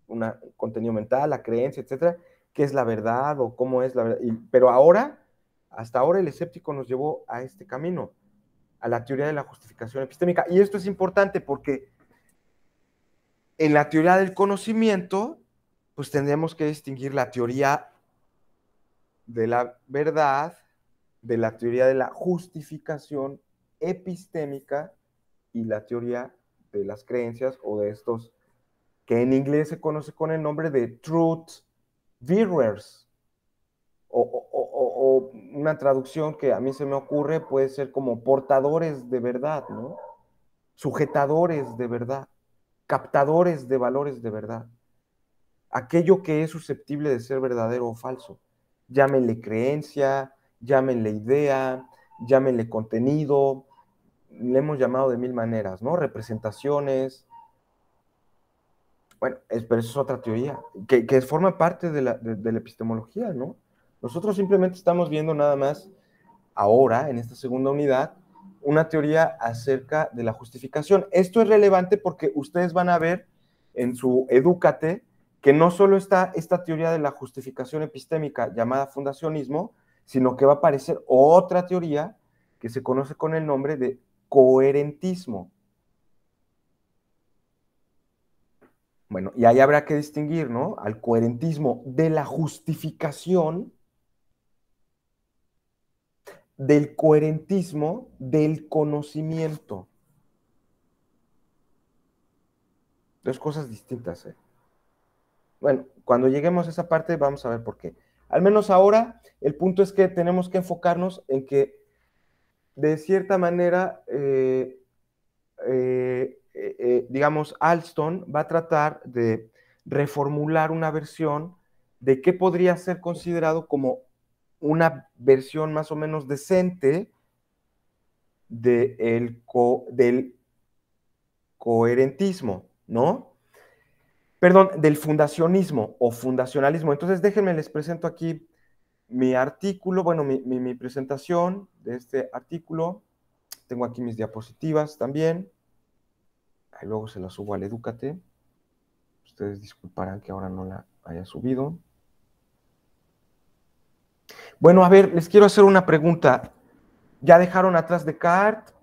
un contenido mental, la creencia, etcétera, qué es la verdad o cómo es la verdad. Pero ahora, hasta ahora el escéptico nos llevó a este camino, a la teoría de la justificación epistémica. Y esto es importante porque en la teoría del conocimiento, pues tendremos que distinguir la teoría de la verdad de la teoría de la justificación epistémica y la teoría de las creencias o de estos que en inglés se conoce con el nombre de truth bearers o una traducción que a mí se me ocurre puede ser como portadores de verdad, ¿no? Sujetadores de verdad, captadores de valores de verdad, aquello que es susceptible de ser verdadero o falso. Llámenle creencia, llámenle idea, llámenle contenido, le hemos llamado de mil maneras, ¿no? Representaciones. Bueno, pero eso es otra teoría, que forma parte de la epistemología, ¿no? Nosotros simplemente estamos viendo nada más ahora, en esta segunda unidad, una teoría acerca de la justificación. Esto es relevante porque ustedes van a ver en su Edúcate que no solo está esta teoría de la justificación epistémica llamada fundacionismo, sino que va a aparecer otra teoría que se conoce con el nombre de coherentismo. Bueno, y ahí habrá que distinguir, ¿no? Al coherentismo de la justificación del coherentismo del conocimiento. Dos cosas distintas, ¿eh? Bueno, cuando lleguemos a esa parte vamos a ver por qué. Al menos ahora, el punto es que tenemos que enfocarnos en que, de cierta manera, digamos, Alston va a tratar de reformular una versión de qué podría ser considerado como una versión más o menos decente del coherentismo, ¿no? Perdón, del fundacionismo o fundacionalismo. Entonces, déjenme, les presento aquí mi artículo, bueno, mi presentación de este artículo. Tengo aquí mis diapositivas también. Ahí luego se las subo al Edúcate. Ustedes disculparán que ahora no la haya subido. Bueno, a ver, les quiero hacer una pregunta. Ya dejaron atrás Descartes,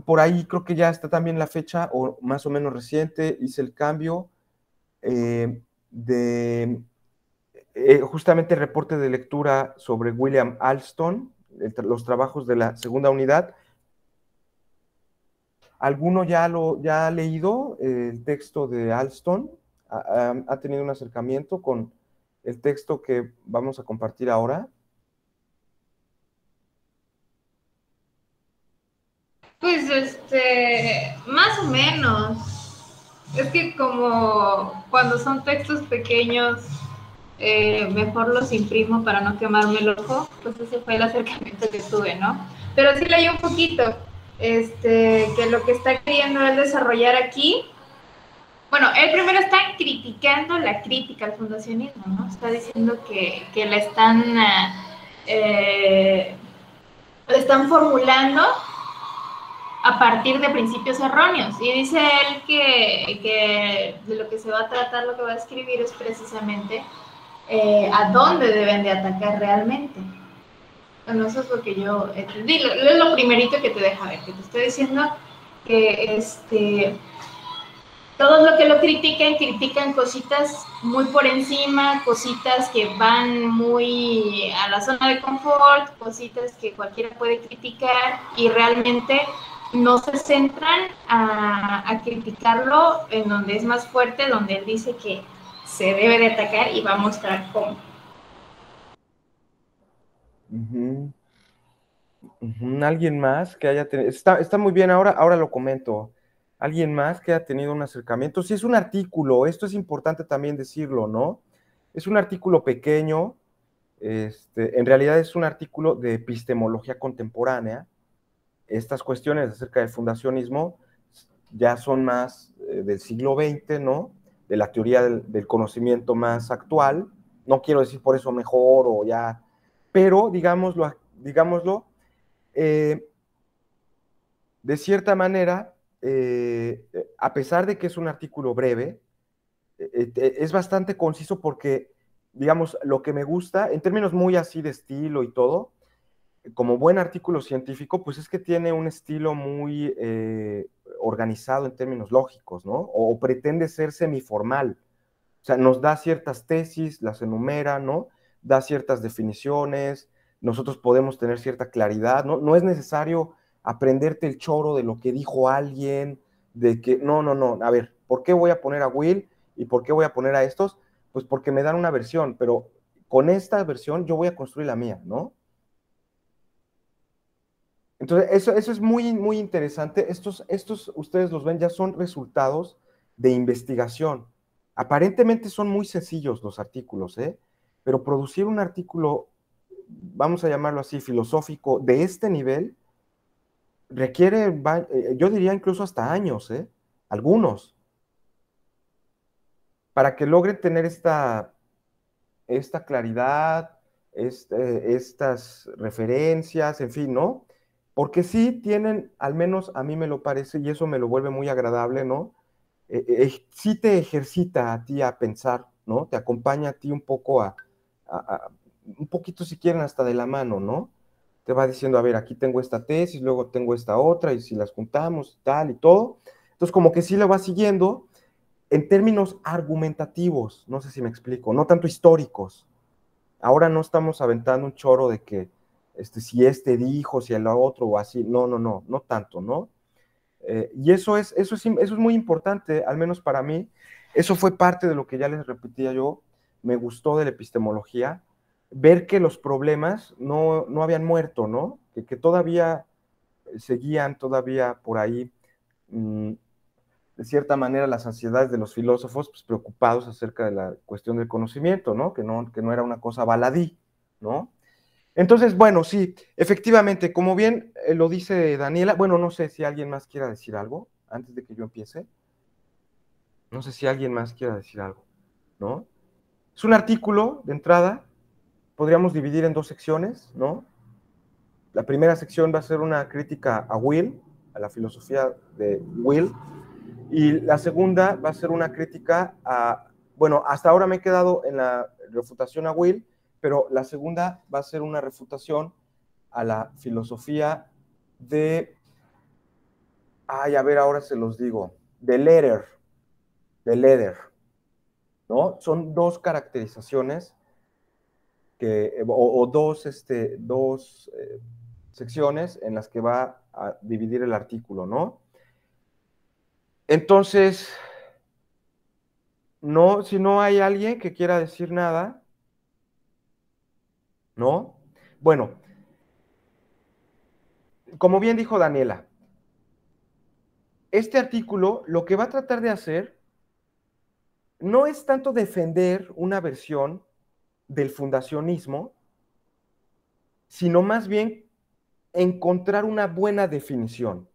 por ahí creo que ya está también la fecha, o más o menos reciente, hice el cambio de justamente el reporte de lectura sobre William Alston, los trabajos de la segunda unidad. ¿Alguno ya ha leído el texto de Alston? ¿Ha tenido un acercamiento con el texto que vamos a compartir ahora? Pues más o menos. Es que como cuando son textos pequeños, mejor los imprimo para no quemarme el ojo, pues ese fue el acercamiento que tuve, ¿no? Pero sí leí un poquito, que lo que está queriendo él desarrollar aquí, bueno, él primero está criticando la crítica al fundacionismo, ¿no? Está diciendo que la están formulando a partir de principios erróneos. Y dice él que de lo que se va a tratar, lo que va a escribir es precisamente a dónde deben de atacar realmente. Bueno, eso es lo que yo entendí. Es lo primerito que te deja ver, que te estoy diciendo que todos lo que lo critican cositas muy por encima, cositas que van muy a la zona de confort, cositas que cualquiera puede criticar y realmente no se centran a criticarlo en donde es más fuerte, donde él dice que se debe de atacar y va a mostrar cómo. Uh -huh. ¿Alguien más que haya tenido? Está muy bien, ahora lo comento. ¿Alguien más que haya tenido un acercamiento? Sí, es un artículo, esto es importante también decirlo, ¿no? Es un artículo pequeño, en realidad es un artículo de epistemología contemporánea. Estas cuestiones acerca del fundacionismo ya son más del siglo XX, ¿no? De la teoría del conocimiento más actual. No quiero decir por eso mejor o ya, pero digámoslo de cierta manera, a pesar de que es un artículo breve, es bastante conciso porque, digamos, lo que me gusta, en términos muy así de estilo y todo, como buen artículo científico, pues es que tiene un estilo muy organizado en términos lógicos, ¿no? O pretende ser semiformal. O sea, nos da ciertas tesis, las enumera, ¿no? Da ciertas definiciones, nosotros podemos tener cierta claridad, ¿no? No es necesario aprenderte el choro de lo que dijo alguien, de que, no, a ver, ¿por qué voy a poner a Will y por qué voy a poner a estos? Pues porque me dan una versión, pero con esta versión yo voy a construir la mía, ¿no? Entonces, eso es muy, muy interesante. Estos, ustedes los ven, ya son resultados de investigación. Aparentemente son muy sencillos los artículos, ¿eh? Pero producir un artículo, vamos a llamarlo así, filosófico, de este nivel, requiere, yo diría incluso hasta años, ¿eh? Algunos, para que logren tener esta claridad, estas referencias, en fin, ¿no? Porque sí tienen, al menos a mí me lo parece, y eso me lo vuelve muy agradable, ¿no? Sí te ejercita a ti a pensar, ¿no? Te acompaña a ti un poco un poquito si quieren hasta de la mano, ¿no? Te va diciendo, a ver, aquí tengo esta tesis, luego tengo esta otra, y si las juntamos, tal y todo. Entonces, como que sí lo va siguiendo en términos argumentativos, no sé si me explico, no tanto históricos. Ahora no estamos aventando un choro de que si este dijo, si el otro o así, no tanto, ¿no? Y eso es muy importante, al menos para mí. Eso fue parte de lo que ya les repetía yo, me gustó de la epistemología, ver que los problemas no habían muerto, ¿no? Que todavía seguían todavía por ahí, de cierta manera, las ansiedades de los filósofos, pues, preocupados acerca de la cuestión del conocimiento, ¿no? Que no era una cosa baladí, ¿no? Entonces, bueno, sí, efectivamente, como bien lo dice Daniela, bueno, no sé si alguien más quiera decir algo antes de que yo empiece. No sé si alguien más quiera decir algo, ¿no? Es un artículo de entrada, podríamos dividir en dos secciones, ¿no? La primera sección va a ser una crítica a Will, a la filosofía de Will, y la segunda va a ser una crítica bueno, hasta ahora me he quedado en la refutación a Will, pero la segunda va a ser una refutación a la filosofía de, a ver, ahora se los digo, de Leder, ¿no? Son dos caracterizaciones o dos secciones en las que va a dividir el artículo, ¿no? Entonces, no, si no hay alguien que quiera decir nada, ¿no? Bueno, como bien dijo Daniela, este artículo lo que va a tratar de hacer no es tanto defender una versión del fundacionismo, sino más bien encontrar una buena definición.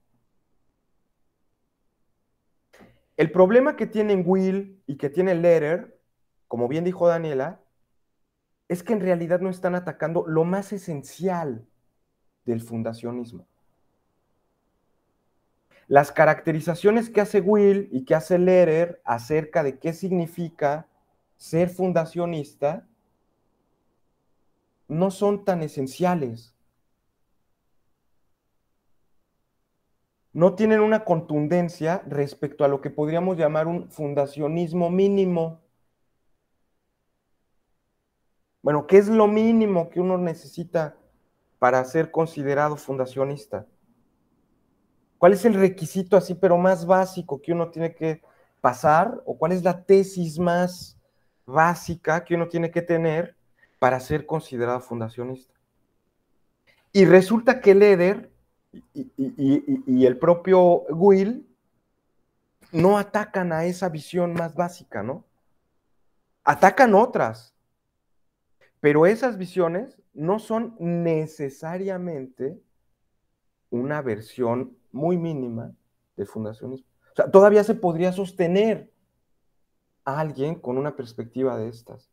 El problema que tienen Will y que tiene Lederer, como bien dijo Daniela, es que en realidad no están atacando lo más esencial del fundacionismo. Las caracterizaciones que hace Will y que hace Lederer acerca de qué significa ser fundacionista no son tan esenciales. No tienen una contundencia respecto a lo que podríamos llamar un fundacionismo mínimo. Bueno, ¿qué es lo mínimo que uno necesita para ser considerado fundacionista? ¿Cuál es el requisito así, pero más básico que uno tiene que pasar? ¿O cuál es la tesis más básica que uno tiene que tener para ser considerado fundacionista? Y resulta que Leder y el propio Will no atacan a esa visión más básica, ¿no? Atacan otras, pero esas visiones no son necesariamente una versión muy mínima del fundacionismo. O sea, todavía se podría sostener a alguien con una perspectiva de estas.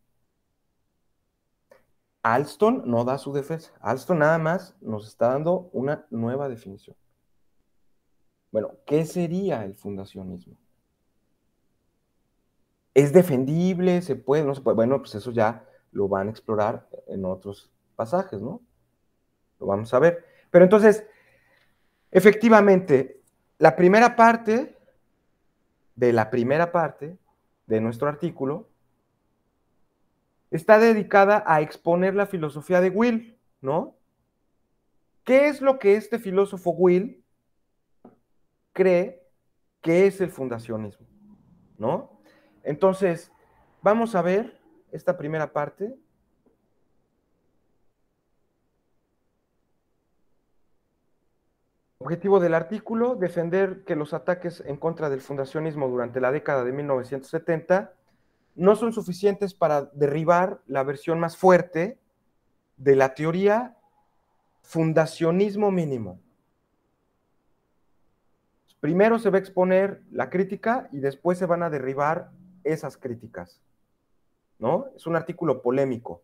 Alston no da su defensa. Alston nada más nos está dando una nueva definición. Bueno, ¿qué sería el fundacionismo? ¿Es defendible? ¿Se puede? ¿No se puede? Bueno, pues eso ya lo van a explorar en otros pasajes, ¿no? Lo vamos a ver. Pero entonces, efectivamente, la primera parte de nuestro artículo está dedicada a exponer la filosofía de Will, ¿no? ¿Qué es lo que este filósofo Will cree que es el fundacionismo, ¿no? Entonces, vamos a ver esta primera parte. Objetivo del artículo, defender que los ataques en contra del fundacionismo durante la década de 1970 no son suficientes para derribar la versión más fuerte de la teoría fundacionismo mínimo. Primero se va a exponer la crítica y después se van a derribar esas críticas, ¿no? Es un artículo polémico.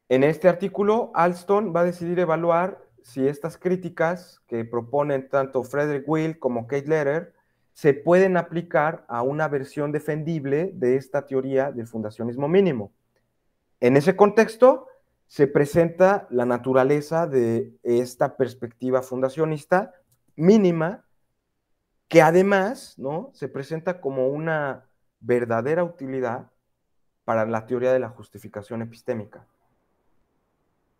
En este artículo, Alston va a decidir evaluar si estas críticas que proponen tanto Frederick Will como Kate Lederer se pueden aplicar a una versión defendible de esta teoría del fundacionismo mínimo. En ese contexto, se presenta la naturaleza de esta perspectiva fundacionista mínima, que además, ¿no?, se presenta como una verdadera utilidad para la teoría de la justificación epistémica.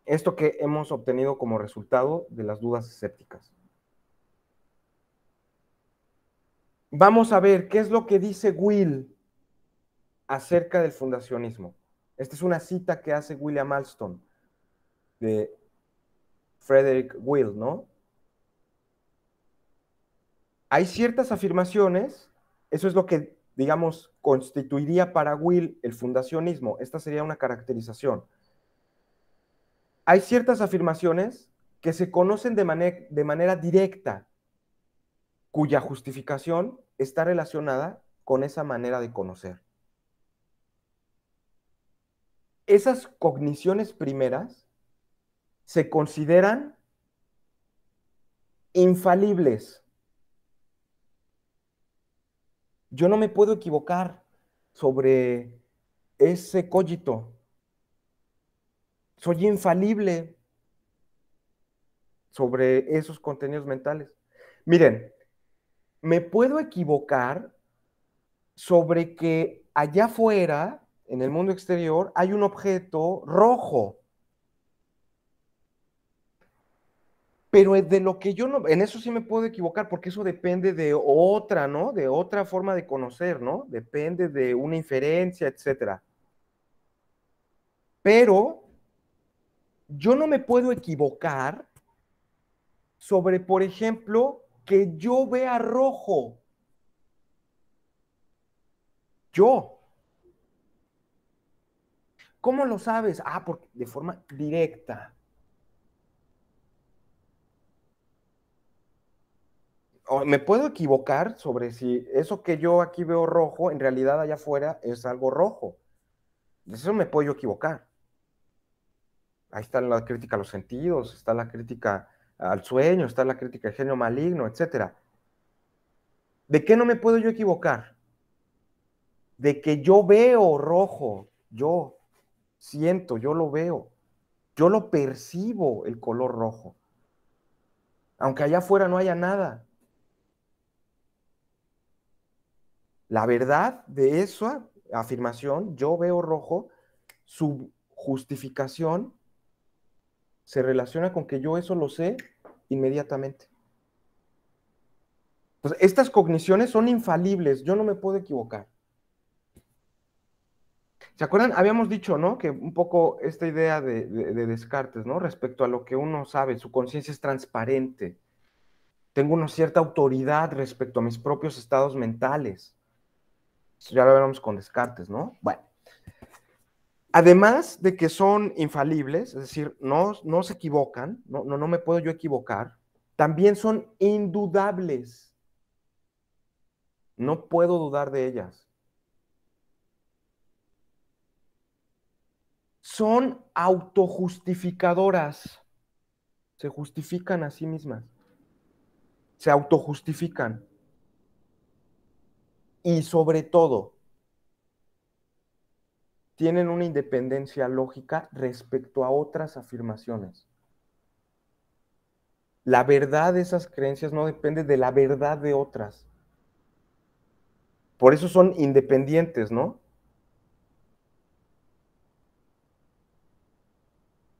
Esto que hemos obtenido como resultado de las dudas escépticas. Vamos a ver qué es lo que dice Will acerca del fundacionismo. Esta es una cita que hace William Alston de Frederick Will, ¿no? Hay ciertas afirmaciones, eso es lo que, digamos, constituiría para Will el fundacionismo. Esta sería una caracterización. Hay ciertas afirmaciones que se conocen de manera directa, cuya justificación está relacionada con esa manera de conocer. Esas cogniciones primeras se consideran infalibles. Yo no me puedo equivocar sobre ese cogito. Soy infalible sobre esos contenidos mentales. Miren, me puedo equivocar sobre que allá afuera, en el mundo exterior, hay un objeto rojo. Pero de lo que yo no, en eso sí me puedo equivocar, porque eso depende de otra, ¿no? De otra forma de conocer, ¿no? Depende de una inferencia, etcétera. Pero yo no me puedo equivocar sobre, por ejemplo, que yo vea rojo. Yo. ¿Cómo lo sabes? Ah, porque de forma directa. O me puedo equivocar sobre si eso que yo aquí veo rojo, en realidad allá afuera es algo rojo. De eso me puedo yo equivocar. Ahí está la crítica a los sentidos, está la crítica al sueño, está la crítica al genio maligno, etcétera. ¿De qué no me puedo yo equivocar? De que yo veo rojo, yo siento, yo lo veo, yo lo percibo el color rojo, aunque allá afuera no haya nada. La verdad de esa afirmación, yo veo rojo, su justificación se relaciona con que yo eso lo sé inmediatamente. Entonces, estas cogniciones son infalibles, yo no me puedo equivocar. ¿Se acuerdan? Habíamos dicho, ¿no? Que un poco esta idea de Descartes, ¿no? Respecto a lo que uno sabe, su conciencia es transparente. Tengo una cierta autoridad respecto a mis propios estados mentales. Eso ya lo hablamos con Descartes, ¿no? Bueno. Además de que son infalibles, es decir, no se equivocan, no me puedo yo equivocar, también son indudables. No puedo dudar de ellas. Son autojustificadoras. Se justifican a sí mismas. Se autojustifican. Y sobre todo, tienen una independencia lógica respecto a otras afirmaciones. La verdad de esas creencias no depende de la verdad de otras. Por eso son independientes, ¿no?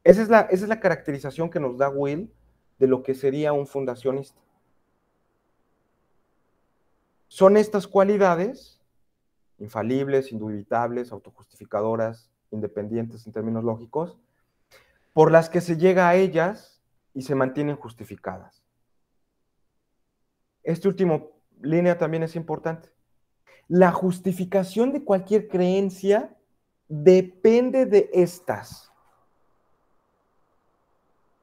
Esa es la caracterización que nos da Will de lo que sería un fundacionista. Son estas cualidades, infalibles, indubitables, autojustificadoras, independientes en términos lógicos, por las que se llega a ellas y se mantienen justificadas. Esta última línea también es importante. La justificación de cualquier creencia depende de estas.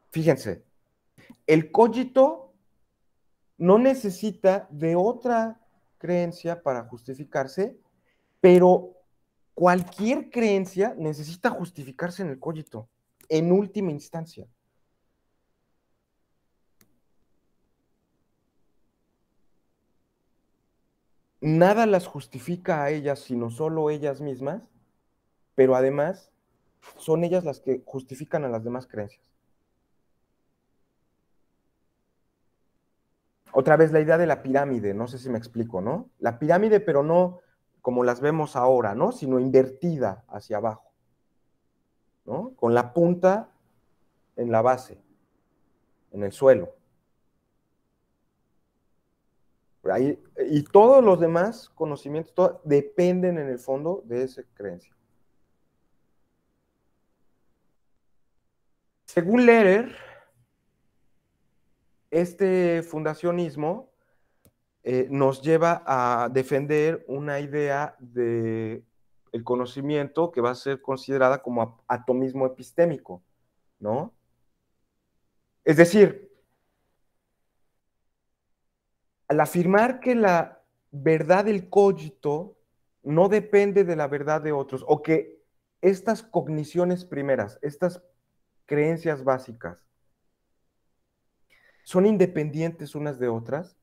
Fíjense, el cogito no necesita de otra creencia para justificarse, pero cualquier creencia necesita justificarse en el cogito, en última instancia. Nada las justifica a ellas, sino solo ellas mismas, pero además son ellas las que justifican a las demás creencias. Otra vez la idea de la pirámide, no sé si me explico, ¿no? La pirámide, pero no como las vemos ahora, ¿no? Sino invertida hacia abajo, ¿no? Con la punta en la base, en el suelo. Ahí, y todos los demás conocimientos dependen en el fondo de esa creencia. Según Lehrer, este fundacionismo nos lleva a defender una idea de el conocimiento que va a ser considerada como atomismo epistémico, ¿no? Es decir, al afirmar que la verdad del cogito no depende de la verdad de otros, o que estas cogniciones primeras, estas creencias básicas, son independientes unas de otras,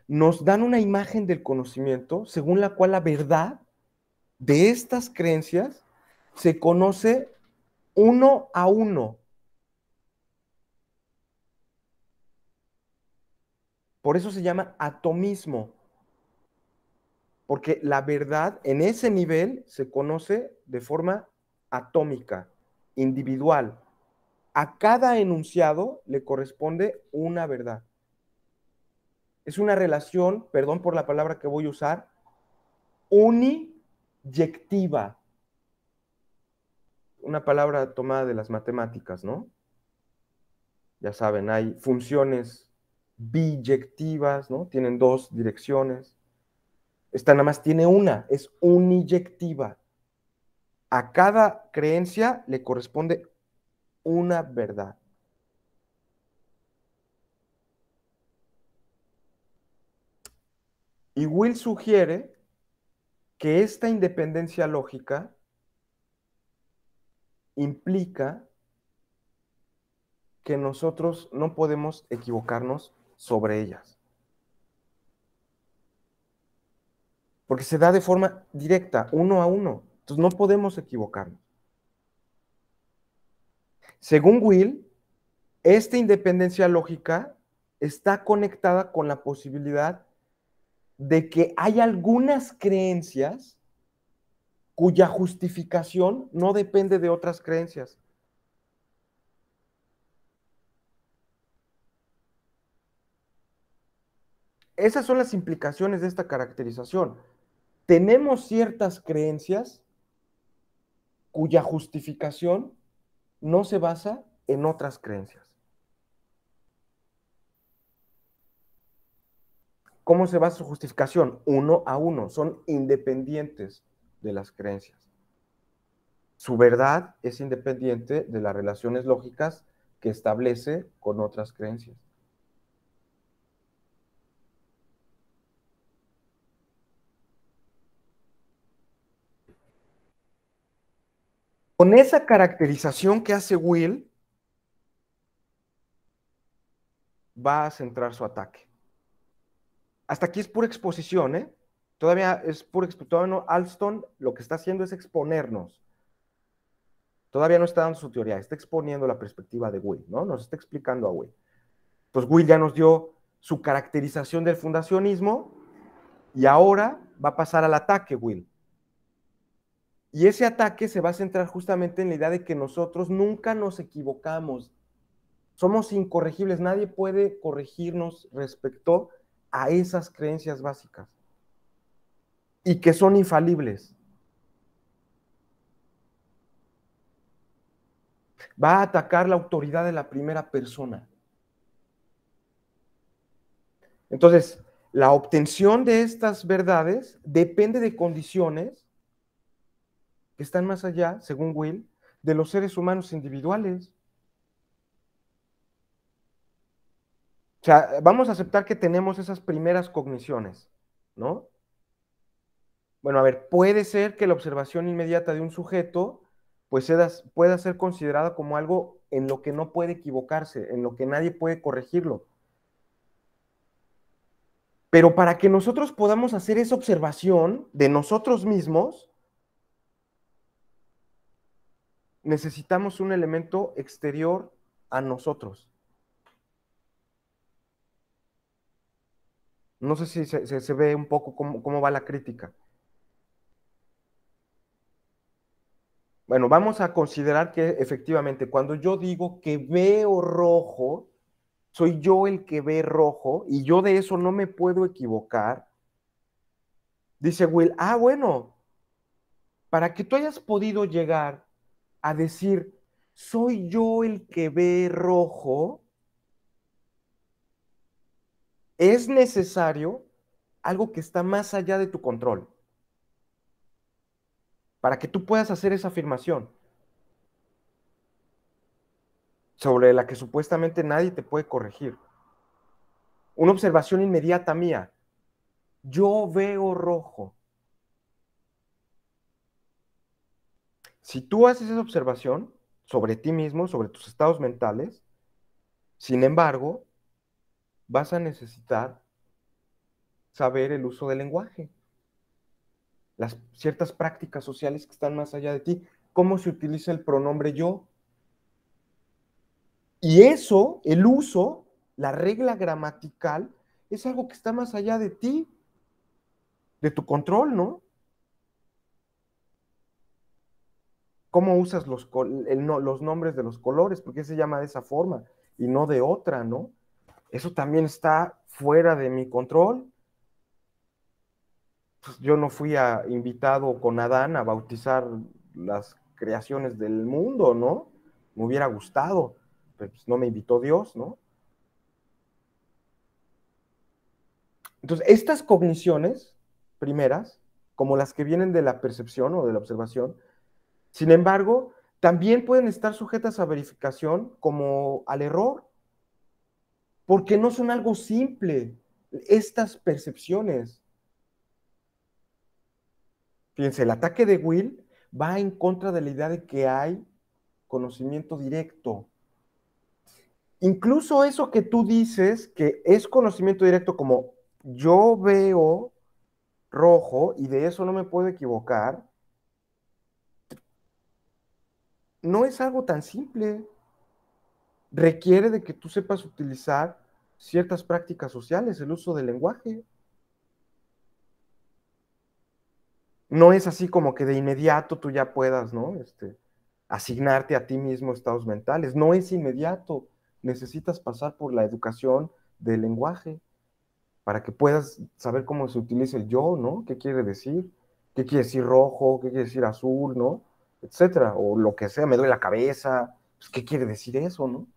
nos dan una imagen del conocimiento según la cual la verdad de estas creencias se conoce uno a uno. Por eso se llama atomismo, porque la verdad en ese nivel se conoce de forma atómica, individual. A cada enunciado le corresponde una verdad. Es una relación, perdón por la palabra que voy a usar, uniyectiva. Una palabra tomada de las matemáticas, ¿no? Ya saben, hay funciones biyectivas, ¿no? Tienen dos direcciones. Esta nada más tiene una, es uniyectiva. A cada creencia le corresponde una verdad. Y Will sugiere que esta independencia lógica implica que nosotros no podemos equivocarnos sobre ellas. Porque se da de forma directa, uno a uno. Entonces no podemos equivocarnos. Según Will, esta independencia lógica está conectada con la posibilidad de que hay algunas creencias cuya justificación no depende de otras creencias. Esas son las implicaciones de esta caracterización. Tenemos ciertas creencias cuya justificación no se basa en otras creencias. ¿Cómo se basa su justificación? Uno a uno, son independientes de las creencias. Su verdad es independiente de las relaciones lógicas que establece con otras creencias. Con esa caracterización que hace Will, va a centrar su ataque. Hasta aquí es pura exposición, ¿eh? Todavía es pura exposición. Todavía no, Alston lo que está haciendo es exponernos. Todavía no está dando su teoría, está exponiendo la perspectiva de Will, ¿no? Nos está explicando a Will. Entonces Will ya nos dio su caracterización del fundacionismo y ahora va a pasar al ataque, Will. Y ese ataque se va a centrar justamente en la idea de que nosotros nunca nos equivocamos. Somos incorregibles, nadie puede corregirnos respecto a esas creencias básicas y que son infalibles. Va a atacar la autoridad de la primera persona. Entonces, la obtención de estas verdades depende de condiciones que están más allá, según Will, de los seres humanos individuales. O sea, vamos a aceptar que tenemos esas primeras cogniciones, ¿no? Bueno, a ver, puede ser que la observación inmediata de un sujeto pues pueda ser considerada como algo en lo que no puede equivocarse, en lo que nadie puede corregirlo. Pero para que nosotros podamos hacer esa observación de nosotros mismos, necesitamos un elemento exterior a nosotros. No sé si se ve un poco cómo va la crítica. Bueno, vamos a considerar que efectivamente cuando yo digo que veo rojo, soy yo el que ve rojo y yo de eso no me puedo equivocar. Dice Will, bueno, para que tú hayas podido llegar a decir, soy yo el que ve rojo, es necesario algo que está más allá de tu control, para que tú puedas hacer esa afirmación sobre la que supuestamente nadie te puede corregir. Una observación inmediata mía, yo veo rojo. Si tú haces esa observación sobre ti mismo, sobre tus estados mentales, sin embargo, vas a necesitar saber el uso del lenguaje, las ciertas prácticas sociales que están más allá de ti, cómo se utiliza el pronombre yo. Y eso, el uso, la regla gramatical, es algo que está más allá de ti, de tu control, ¿no? Cómo usas los nombres de los colores, por qué se llama de esa forma y no de otra, ¿no? Eso también está fuera de mi control. Pues yo no fui invitado con Adán a bautizar las creaciones del mundo, ¿no? Me hubiera gustado, pero pues no me invitó Dios, ¿no? Entonces, estas cogniciones primeras, como las que vienen de la percepción o de la observación, sin embargo, también pueden estar sujetas a verificación como al error, porque no son algo simple estas percepciones. Fíjense, el ataque de Will va en contra de la idea de que hay conocimiento directo. Incluso eso que tú dices, que es conocimiento directo, como yo veo rojo y de eso no me puedo equivocar, no es algo tan simple. Requiere de que tú sepas utilizar ciertas prácticas sociales, el uso del lenguaje. No es así como que de inmediato tú ya puedas, ¿no? Asignarte a ti mismo estados mentales. No es inmediato. Necesitas pasar por la educación del lenguaje para que puedas saber cómo se utiliza el yo, ¿no? ¿Qué quiere decir? ¿Qué quiere decir rojo? ¿Qué quiere decir azul? ¿No? Etcétera. O lo que sea, me duele la cabeza. Pues, ¿qué quiere decir eso, no?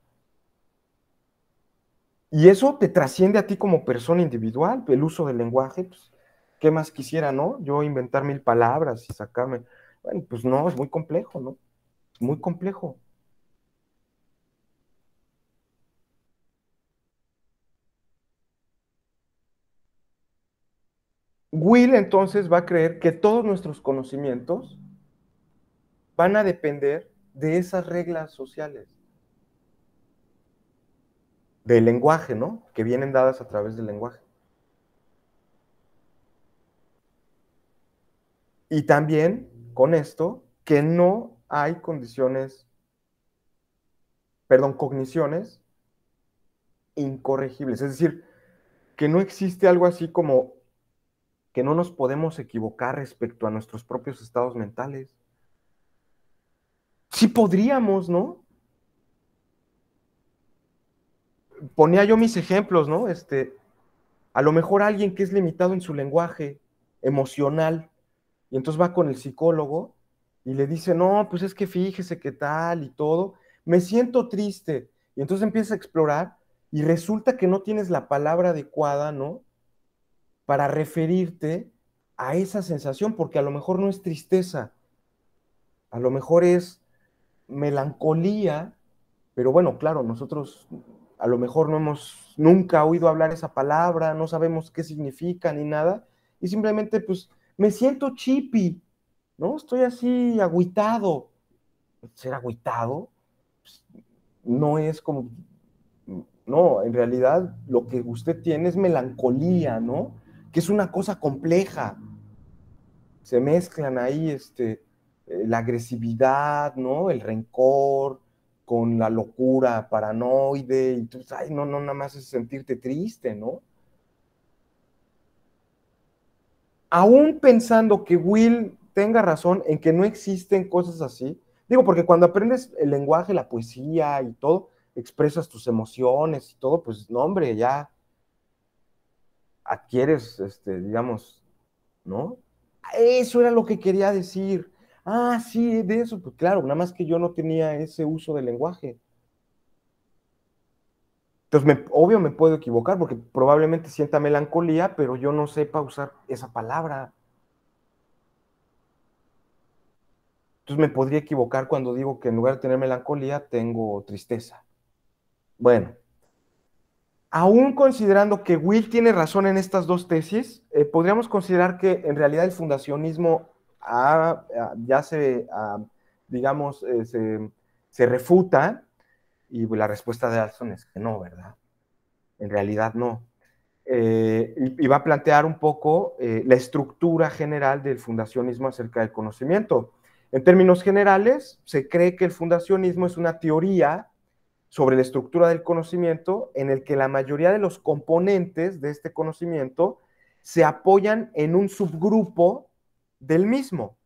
Y eso te trasciende a ti como persona individual, el uso del lenguaje, pues, ¿qué más quisiera, no? Yo inventar 1000 palabras y sacarme. Bueno, pues no, es muy complejo, ¿no? Es muy complejo. Will entonces va a creer que todos nuestros conocimientos van a depender de esas reglas sociales, del lenguaje, ¿no? Que vienen dadas a través del lenguaje. Y también con esto, que no hay condiciones, perdón, cogniciones incorregibles. Es decir, que no existe algo así como que no nos podemos equivocar respecto a nuestros propios estados mentales. Sí podríamos, ¿no? Ponía yo mis ejemplos, ¿no? A lo mejor alguien que es limitado en su lenguaje emocional y entonces va con el psicólogo y le dice, no, pues es que fíjese qué tal y todo, me siento triste. Y entonces empieza a explorar y resulta que no tienes la palabra adecuada, ¿no? Para referirte a esa sensación, porque a lo mejor no es tristeza, a lo mejor es melancolía, pero bueno, claro, nosotros a lo mejor no hemos nunca oído hablar esa palabra, no sabemos qué significa ni nada, y simplemente pues me siento chippy, ¿no? Estoy así agüitado. Ser agüitado pues, no es como, no, en realidad lo que usted tiene es melancolía, ¿no? Que es una cosa compleja. Se mezclan ahí la agresividad, ¿no? El rencor con la locura paranoide, y tú, ay, no, no, nada más es sentirte triste, ¿no? Aún pensando que Will tenga razón en que no existen cosas así, digo, porque cuando aprendes el lenguaje, la poesía y todo, expresas tus emociones y todo, pues no, hombre, ya adquieres, digamos, ¿no? Eso era lo que quería decir. Ah, sí, de eso, pues claro, nada más que yo no tenía ese uso del lenguaje. Entonces, obvio me puedo equivocar porque probablemente sienta melancolía, pero yo no sepa usar esa palabra. Entonces me podría equivocar cuando digo que en lugar de tener melancolía, tengo tristeza. Bueno, aún considerando que Will tiene razón en estas dos tesis, podríamos considerar que en realidad el fundacionismo ya digamos, se refuta, y la respuesta de Alston es que no, ¿verdad? En realidad no. Y va a plantear un poco la estructura general del fundacionismo acerca del conocimiento. En términos generales, se cree que el fundacionismo es una teoría sobre la estructura del conocimiento en el que la mayoría de los componentes de este conocimiento se apoyan en un subgrupo del mismo,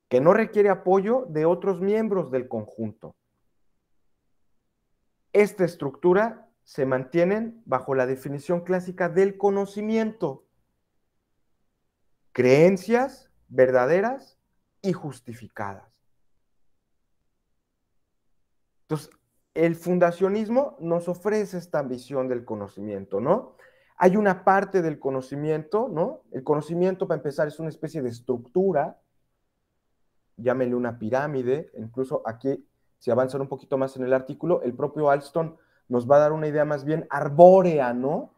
que no requiere apoyo de otros miembros del conjunto. Esta estructura se mantiene bajo la definición clásica del conocimiento: creencias verdaderas y justificadas. Entonces, el fundacionismo nos ofrece esta visión del conocimiento, ¿no? Hay una parte del conocimiento, ¿no? El conocimiento, para empezar, es una especie de estructura, llámele una pirámide, incluso aquí, si avanzan un poquito más en el artículo, el propio Alston nos va a dar una idea más bien arbórea, ¿no?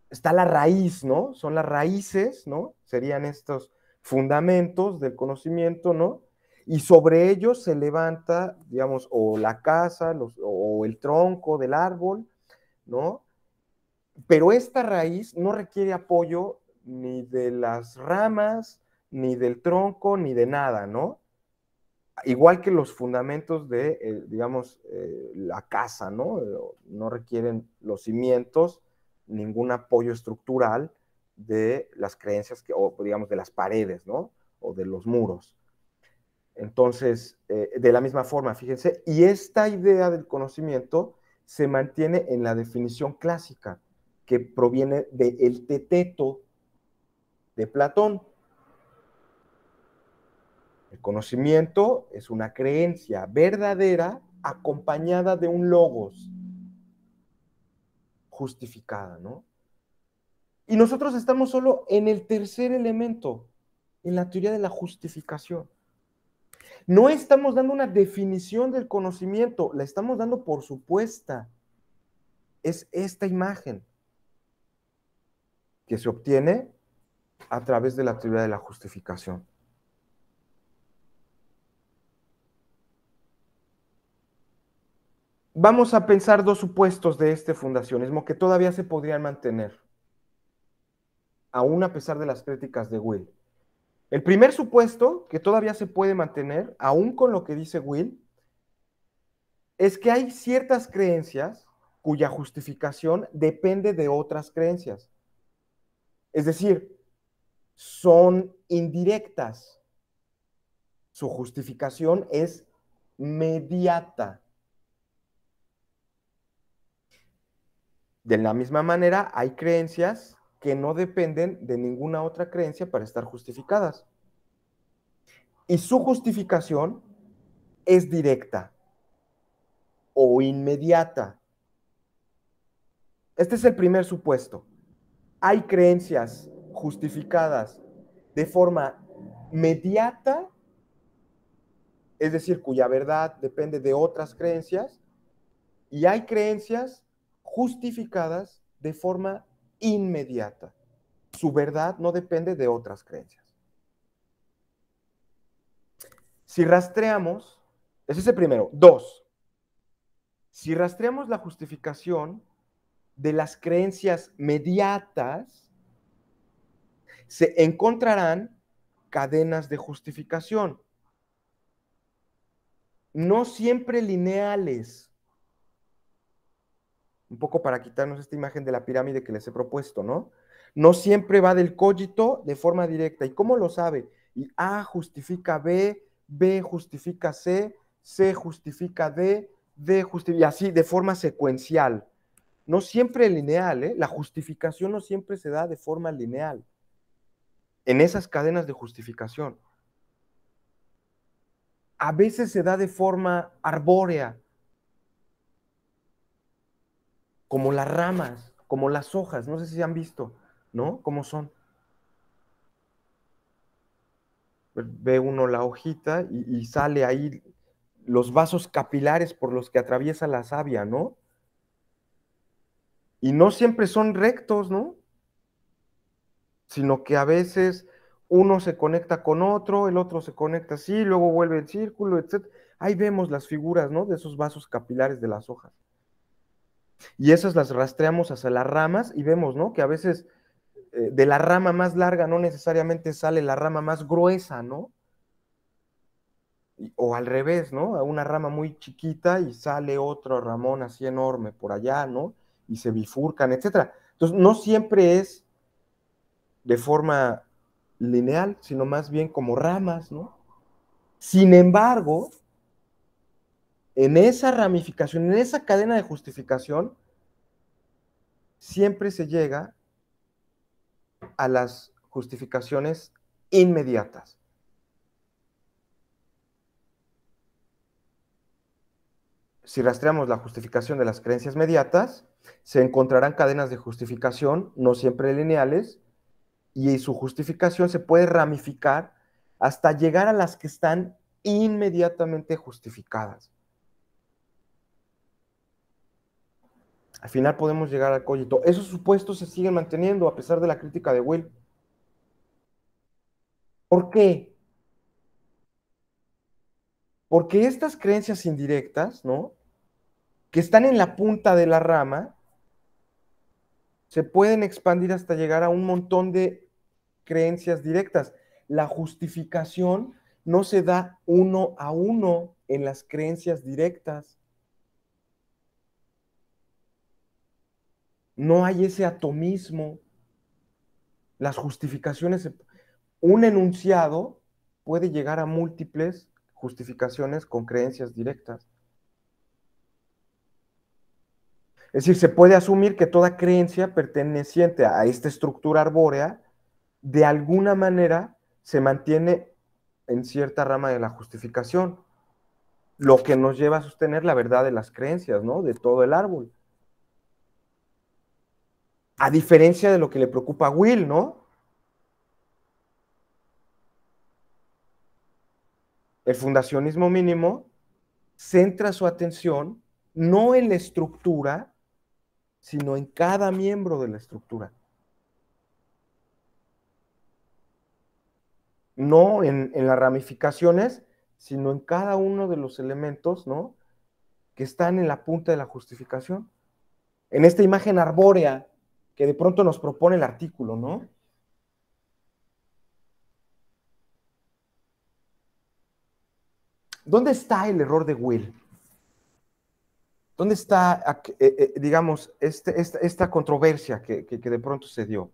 Está la raíz, ¿no? Son las raíces, ¿no? Serían estos fundamentos del conocimiento, ¿no? Y sobre ellos se levanta, digamos, o la casa, o el tronco del árbol, ¿no? Pero esta raíz no requiere apoyo ni de las ramas, ni del tronco, ni de nada, ¿no? Igual que los fundamentos de, digamos, la casa, ¿no? No requieren los cimientos, ningún apoyo estructural de las creencias, o digamos, de las paredes, ¿no? O de los muros. Entonces, de la misma forma, fíjense, y esta idea del conocimiento se mantiene en la definición clásica, que proviene del Teteto de Platón. El conocimiento es una creencia verdadera acompañada de un logos justificada, ¿no? Y nosotros estamos solo en el tercer elemento, en la teoría de la justificación. No estamos dando una definición del conocimiento, la estamos dando por supuesta. Es esta imagen que se obtiene a través de la teoría de la justificación. Vamos a pensar dos supuestos de este fundacionismo que todavía se podrían mantener, aún a pesar de las críticas de Will. El primer supuesto, que todavía se puede mantener, aún con lo que dice Will, es que hay ciertas creencias cuya justificación depende de otras creencias. Es decir, son indirectas. Su justificación es mediata. De la misma manera, hay creencias que no dependen de ninguna otra creencia para estar justificadas. Y su justificación es directa o inmediata. Este es el primer supuesto. Hay creencias justificadas de forma mediata, es decir, cuya verdad depende de otras creencias, y hay creencias justificadas de forma inmediata. Su verdad no depende de otras creencias. Si rastreamos, ese es el primero. Dos, si rastreamos la justificación de las creencias mediatas, se encontrarán cadenas de justificación, no siempre lineales. Un poco para quitarnos esta imagen de la pirámide que les he propuesto, ¿no? No siempre va del cogito de forma directa. ¿Y cómo lo sabe? Y A justifica B, B justifica C, C justifica D, D justifica, y así de forma secuencial. No siempre lineal, ¿eh? La justificación no siempre se da de forma lineal en esas cadenas de justificación. A veces se da de forma arbórea, como las ramas, como las hojas, no sé si han visto, ¿no? ¿Cómo son? Ve uno la hojita y sale ahí los vasos capilares por los que atraviesa la savia, ¿no? Y no siempre son rectos, ¿no? Sino que a veces uno se conecta con otro, el otro se conecta así, luego vuelve el círculo, etc. Ahí vemos las figuras, ¿no? De esos vasos capilares de las hojas. Y esas las rastreamos hacia las ramas y vemos, ¿no? Que a veces de la rama más larga no necesariamente sale la rama más gruesa, ¿no? O al revés, ¿no? A una rama muy chiquita y sale otro ramón así enorme por allá, ¿no? Y se bifurcan, etcétera. Entonces, no siempre es de forma lineal, sino más bien como ramas, ¿no? Sin embargo, en esa ramificación, en esa cadena de justificación, siempre se llega a las justificaciones inmediatas. Si rastreamos la justificación de las creencias mediatas, se encontrarán cadenas de justificación, no siempre lineales, y su justificación se puede ramificar hasta llegar a las que están inmediatamente justificadas. Al final podemos llegar al cogito. Esos supuestos se siguen manteniendo a pesar de la crítica de Will. ¿Por qué? Porque estas creencias indirectas, ¿no? Que están en la punta de la rama, se pueden expandir hasta llegar a un montón de creencias directas. La justificación no se da uno a uno en las creencias directas. No hay ese atomismo. Las justificaciones, un enunciado puede llegar a múltiples justificaciones con creencias directas. Es decir, se puede asumir que toda creencia perteneciente a esta estructura arbórea, de alguna manera, se mantiene en cierta rama de la justificación, lo que nos lleva a sostener la verdad de las creencias, ¿no? De todo el árbol. A diferencia de lo que le preocupa a Will, ¿no? El fundacionismo mínimo centra su atención no en la estructura, sino en cada miembro de la estructura. No en las ramificaciones, sino en cada uno de los elementos, ¿no? Que están en la punta de la justificación. En esta imagen arbórea que de pronto nos propone el artículo, ¿no? ¿Dónde está el error de Will? ¿Dónde está, digamos, esta controversia que de pronto se dio?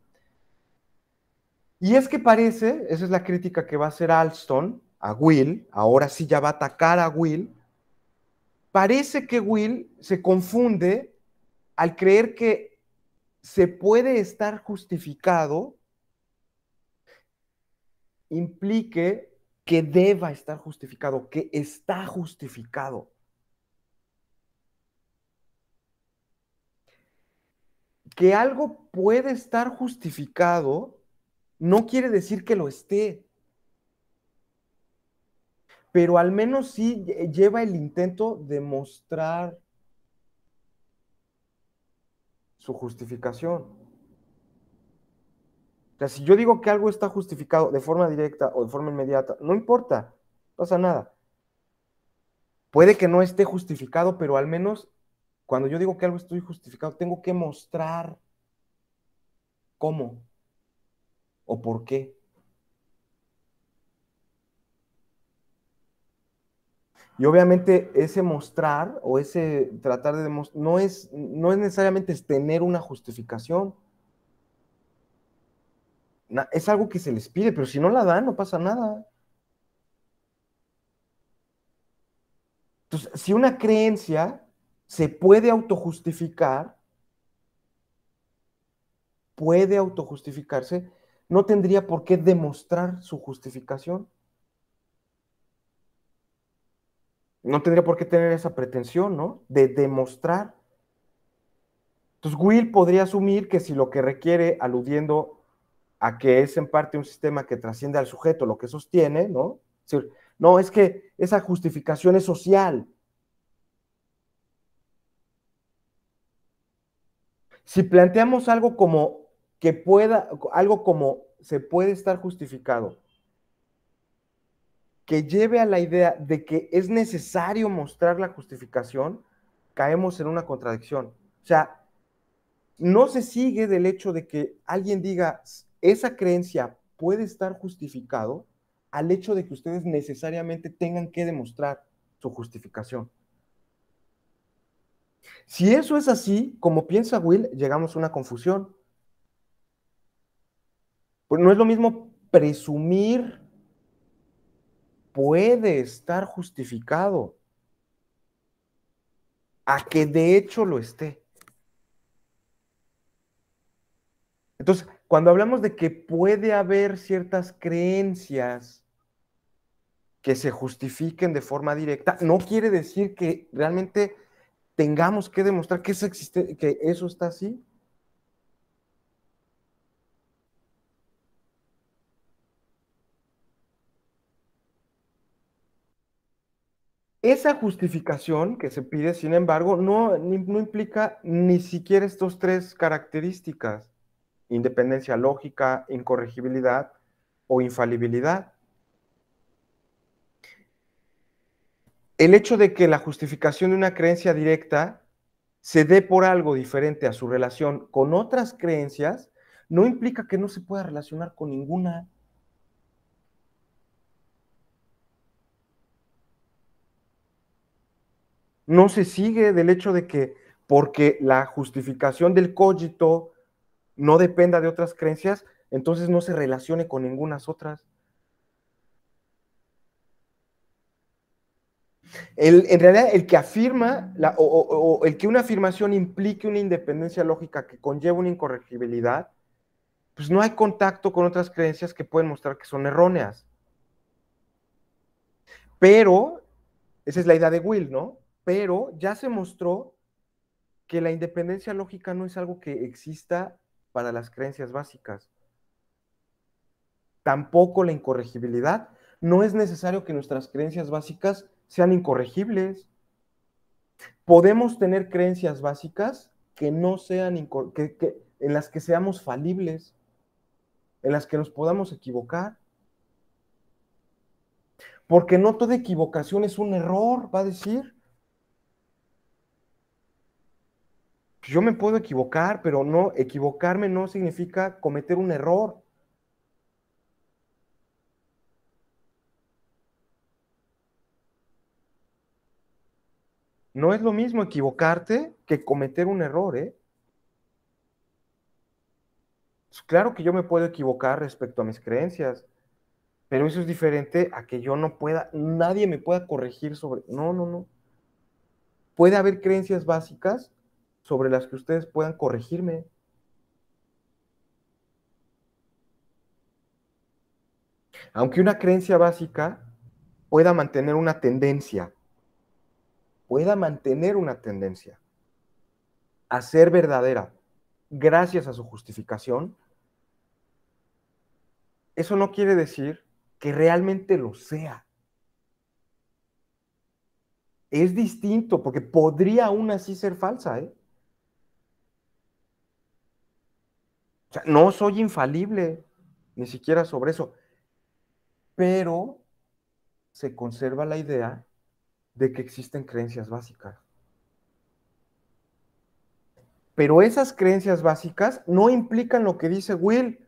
Y es que parece, esa es la crítica que va a hacer Alston a Will, ahora sí ya va a atacar a Will, parece que Will se confunde al creer que se puede estar justificado, implique que deba estar justificado, que está justificado. Que algo puede estar justificado no quiere decir que lo esté, pero al menos sí lleva el intento de mostrar su justificación. O sea, si yo digo que algo está justificado de forma directa o de forma inmediata, no importa, no pasa nada. Puede que no esté justificado, pero al menos cuando yo digo que algo estoy justificado, tengo que mostrar cómo o por qué. Y obviamente ese mostrar o ese tratar de demostrar no es necesariamente tener una justificación. Es algo que se les pide, pero si no la dan, no pasa nada. Entonces, si una creencia se puede autojustificarse, no tendría por qué demostrar su justificación. No tendría por qué tener esa pretensión, ¿no? De demostrar. Entonces, Will podría asumir que si lo que requiere, aludiendo a que es en parte un sistema que trasciende al sujeto, lo que sostiene, ¿no? Es decir, no, es que esa justificación es social. Si planteamos algo como algo como se puede estar justificado, que lleve a la idea de que es necesario mostrar la justificación, caemos en una contradicción. O sea, no se sigue del hecho de que alguien diga esa creencia puede estar justificado, al hecho de que ustedes necesariamente tengan que demostrar su justificación. Si eso es así, como piensa Will, llegamos a una confusión. Pues no es lo mismo presumir puede estar justificado a que de hecho lo esté. Entonces, cuando hablamos de que puede haber ciertas creencias que se justifiquen de forma directa, no quiere decir que realmente tengamos que demostrar que eso existe, que eso está así. Esa justificación que se pide, sin embargo, no implica ni siquiera estas tres características: independencia lógica, incorregibilidad o infalibilidad. El hecho de que la justificación de una creencia directa se dé por algo diferente a su relación con otras creencias no implica que no se pueda relacionar con ninguna. No se sigue del hecho de que porque la justificación del cogito no dependa de otras creencias, entonces no se relacione con ninguna otras. En realidad, el que afirma o el que una afirmación implique una independencia lógica que conlleva una incorregibilidad, pues no hay contacto con otras creencias que pueden mostrar que son erróneas. Pero, esa es la idea de Will, ¿no? Pero ya se mostró que la independencia lógica no es algo que exista para las creencias básicas. Tampoco la incorregibilidad. No es necesario que nuestras creencias básicas sean incorregibles. Podemos tener creencias básicas que no sean, en las que seamos falibles, en las que nos podamos equivocar. Porque no toda equivocación es un error, va a decir. Yo me puedo equivocar, pero no, equivocarme no significa cometer un error. No es lo mismo equivocarte que cometer un error, ¿eh? Pues claro que yo me puedo equivocar respecto a mis creencias, pero eso es diferente a que yo no pueda, nadie me pueda corregir sobre. No, no, no. Puede haber creencias básicas sobre las que ustedes puedan corregirme. Aunque una creencia básica pueda mantener una tendencia, a ser verdadera gracias a su justificación, eso no quiere decir que realmente lo sea. Es distinto, porque podría aún así ser falsa, ¿eh? O sea, no soy infalible, ni siquiera sobre eso, pero se conserva la idea de que existen creencias básicas. Pero esas creencias básicas no implican lo que dice Will,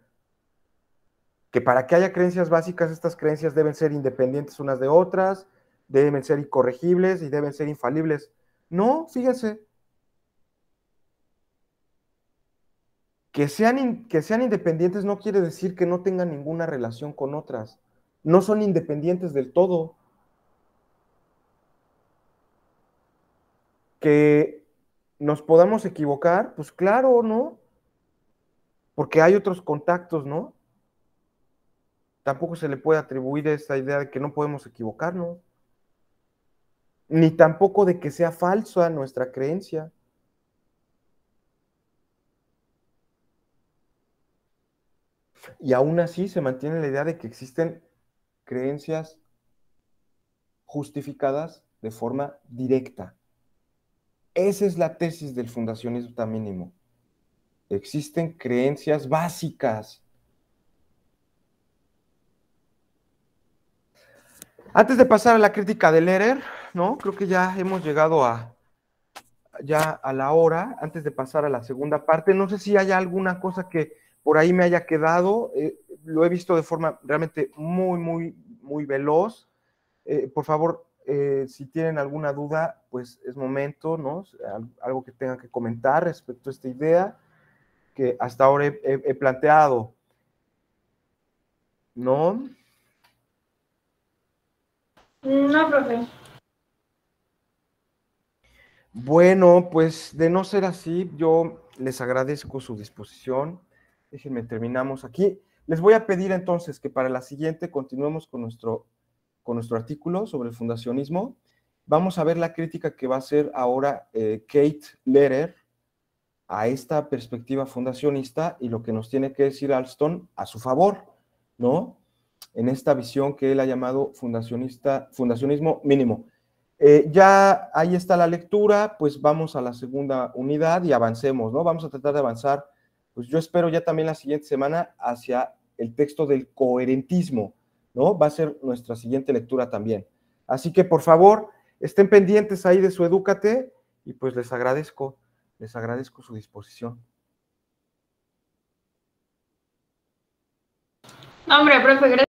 que para que haya creencias básicas, estas creencias deben ser independientes unas de otras, deben ser incorregibles y deben ser infalibles. No, fíjense, que sean independientes no quiere decir que no tengan ninguna relación con otras. No son independientes del todo. Que nos podamos equivocar, pues claro, ¿no? Porque hay otros contactos, ¿no? Tampoco se le puede atribuir esa idea de que no podemos equivocarnos, ni tampoco de que sea falsa nuestra creencia. Y aún así se mantiene la idea de que existen creencias justificadas de forma directa. Esa es la tesis del fundacionista mínimo. Existen creencias básicas. Antes de pasar a la crítica de Lehrer, ¿no? Creo que ya hemos llegado ya a la hora, antes de pasar a la segunda parte. No sé si hay alguna cosa que por ahí me haya quedado. Lo he visto de forma realmente muy, muy muy veloz. Por favor, si tienen alguna duda, pues es momento, ¿no? Algo que tengan que comentar respecto a esta idea que hasta ahora he planteado, ¿no? No, profe. Bueno, pues de no ser así, yo les agradezco su disposición. Déjenme, terminamos aquí. Les voy a pedir entonces que para la siguiente continuemos con nuestro artículo sobre el fundacionismo. Vamos a ver la crítica que va a hacer ahora Kate Lederer a esta perspectiva fundacionista y lo que nos tiene que decir Alston a su favor, ¿no? En esta visión que él ha llamado fundacionismo mínimo. Ya ahí está la lectura, pues vamos a la segunda unidad y avancemos, ¿no? Vamos a tratar de avanzar, pues yo espero ya también la siguiente semana hacia el texto del coherentismo, ¿no? Va a ser nuestra siguiente lectura también. Así que, por favor, estén pendientes ahí de su Edúcate y pues les agradezco su disposición. No, hombre, profe, gracias.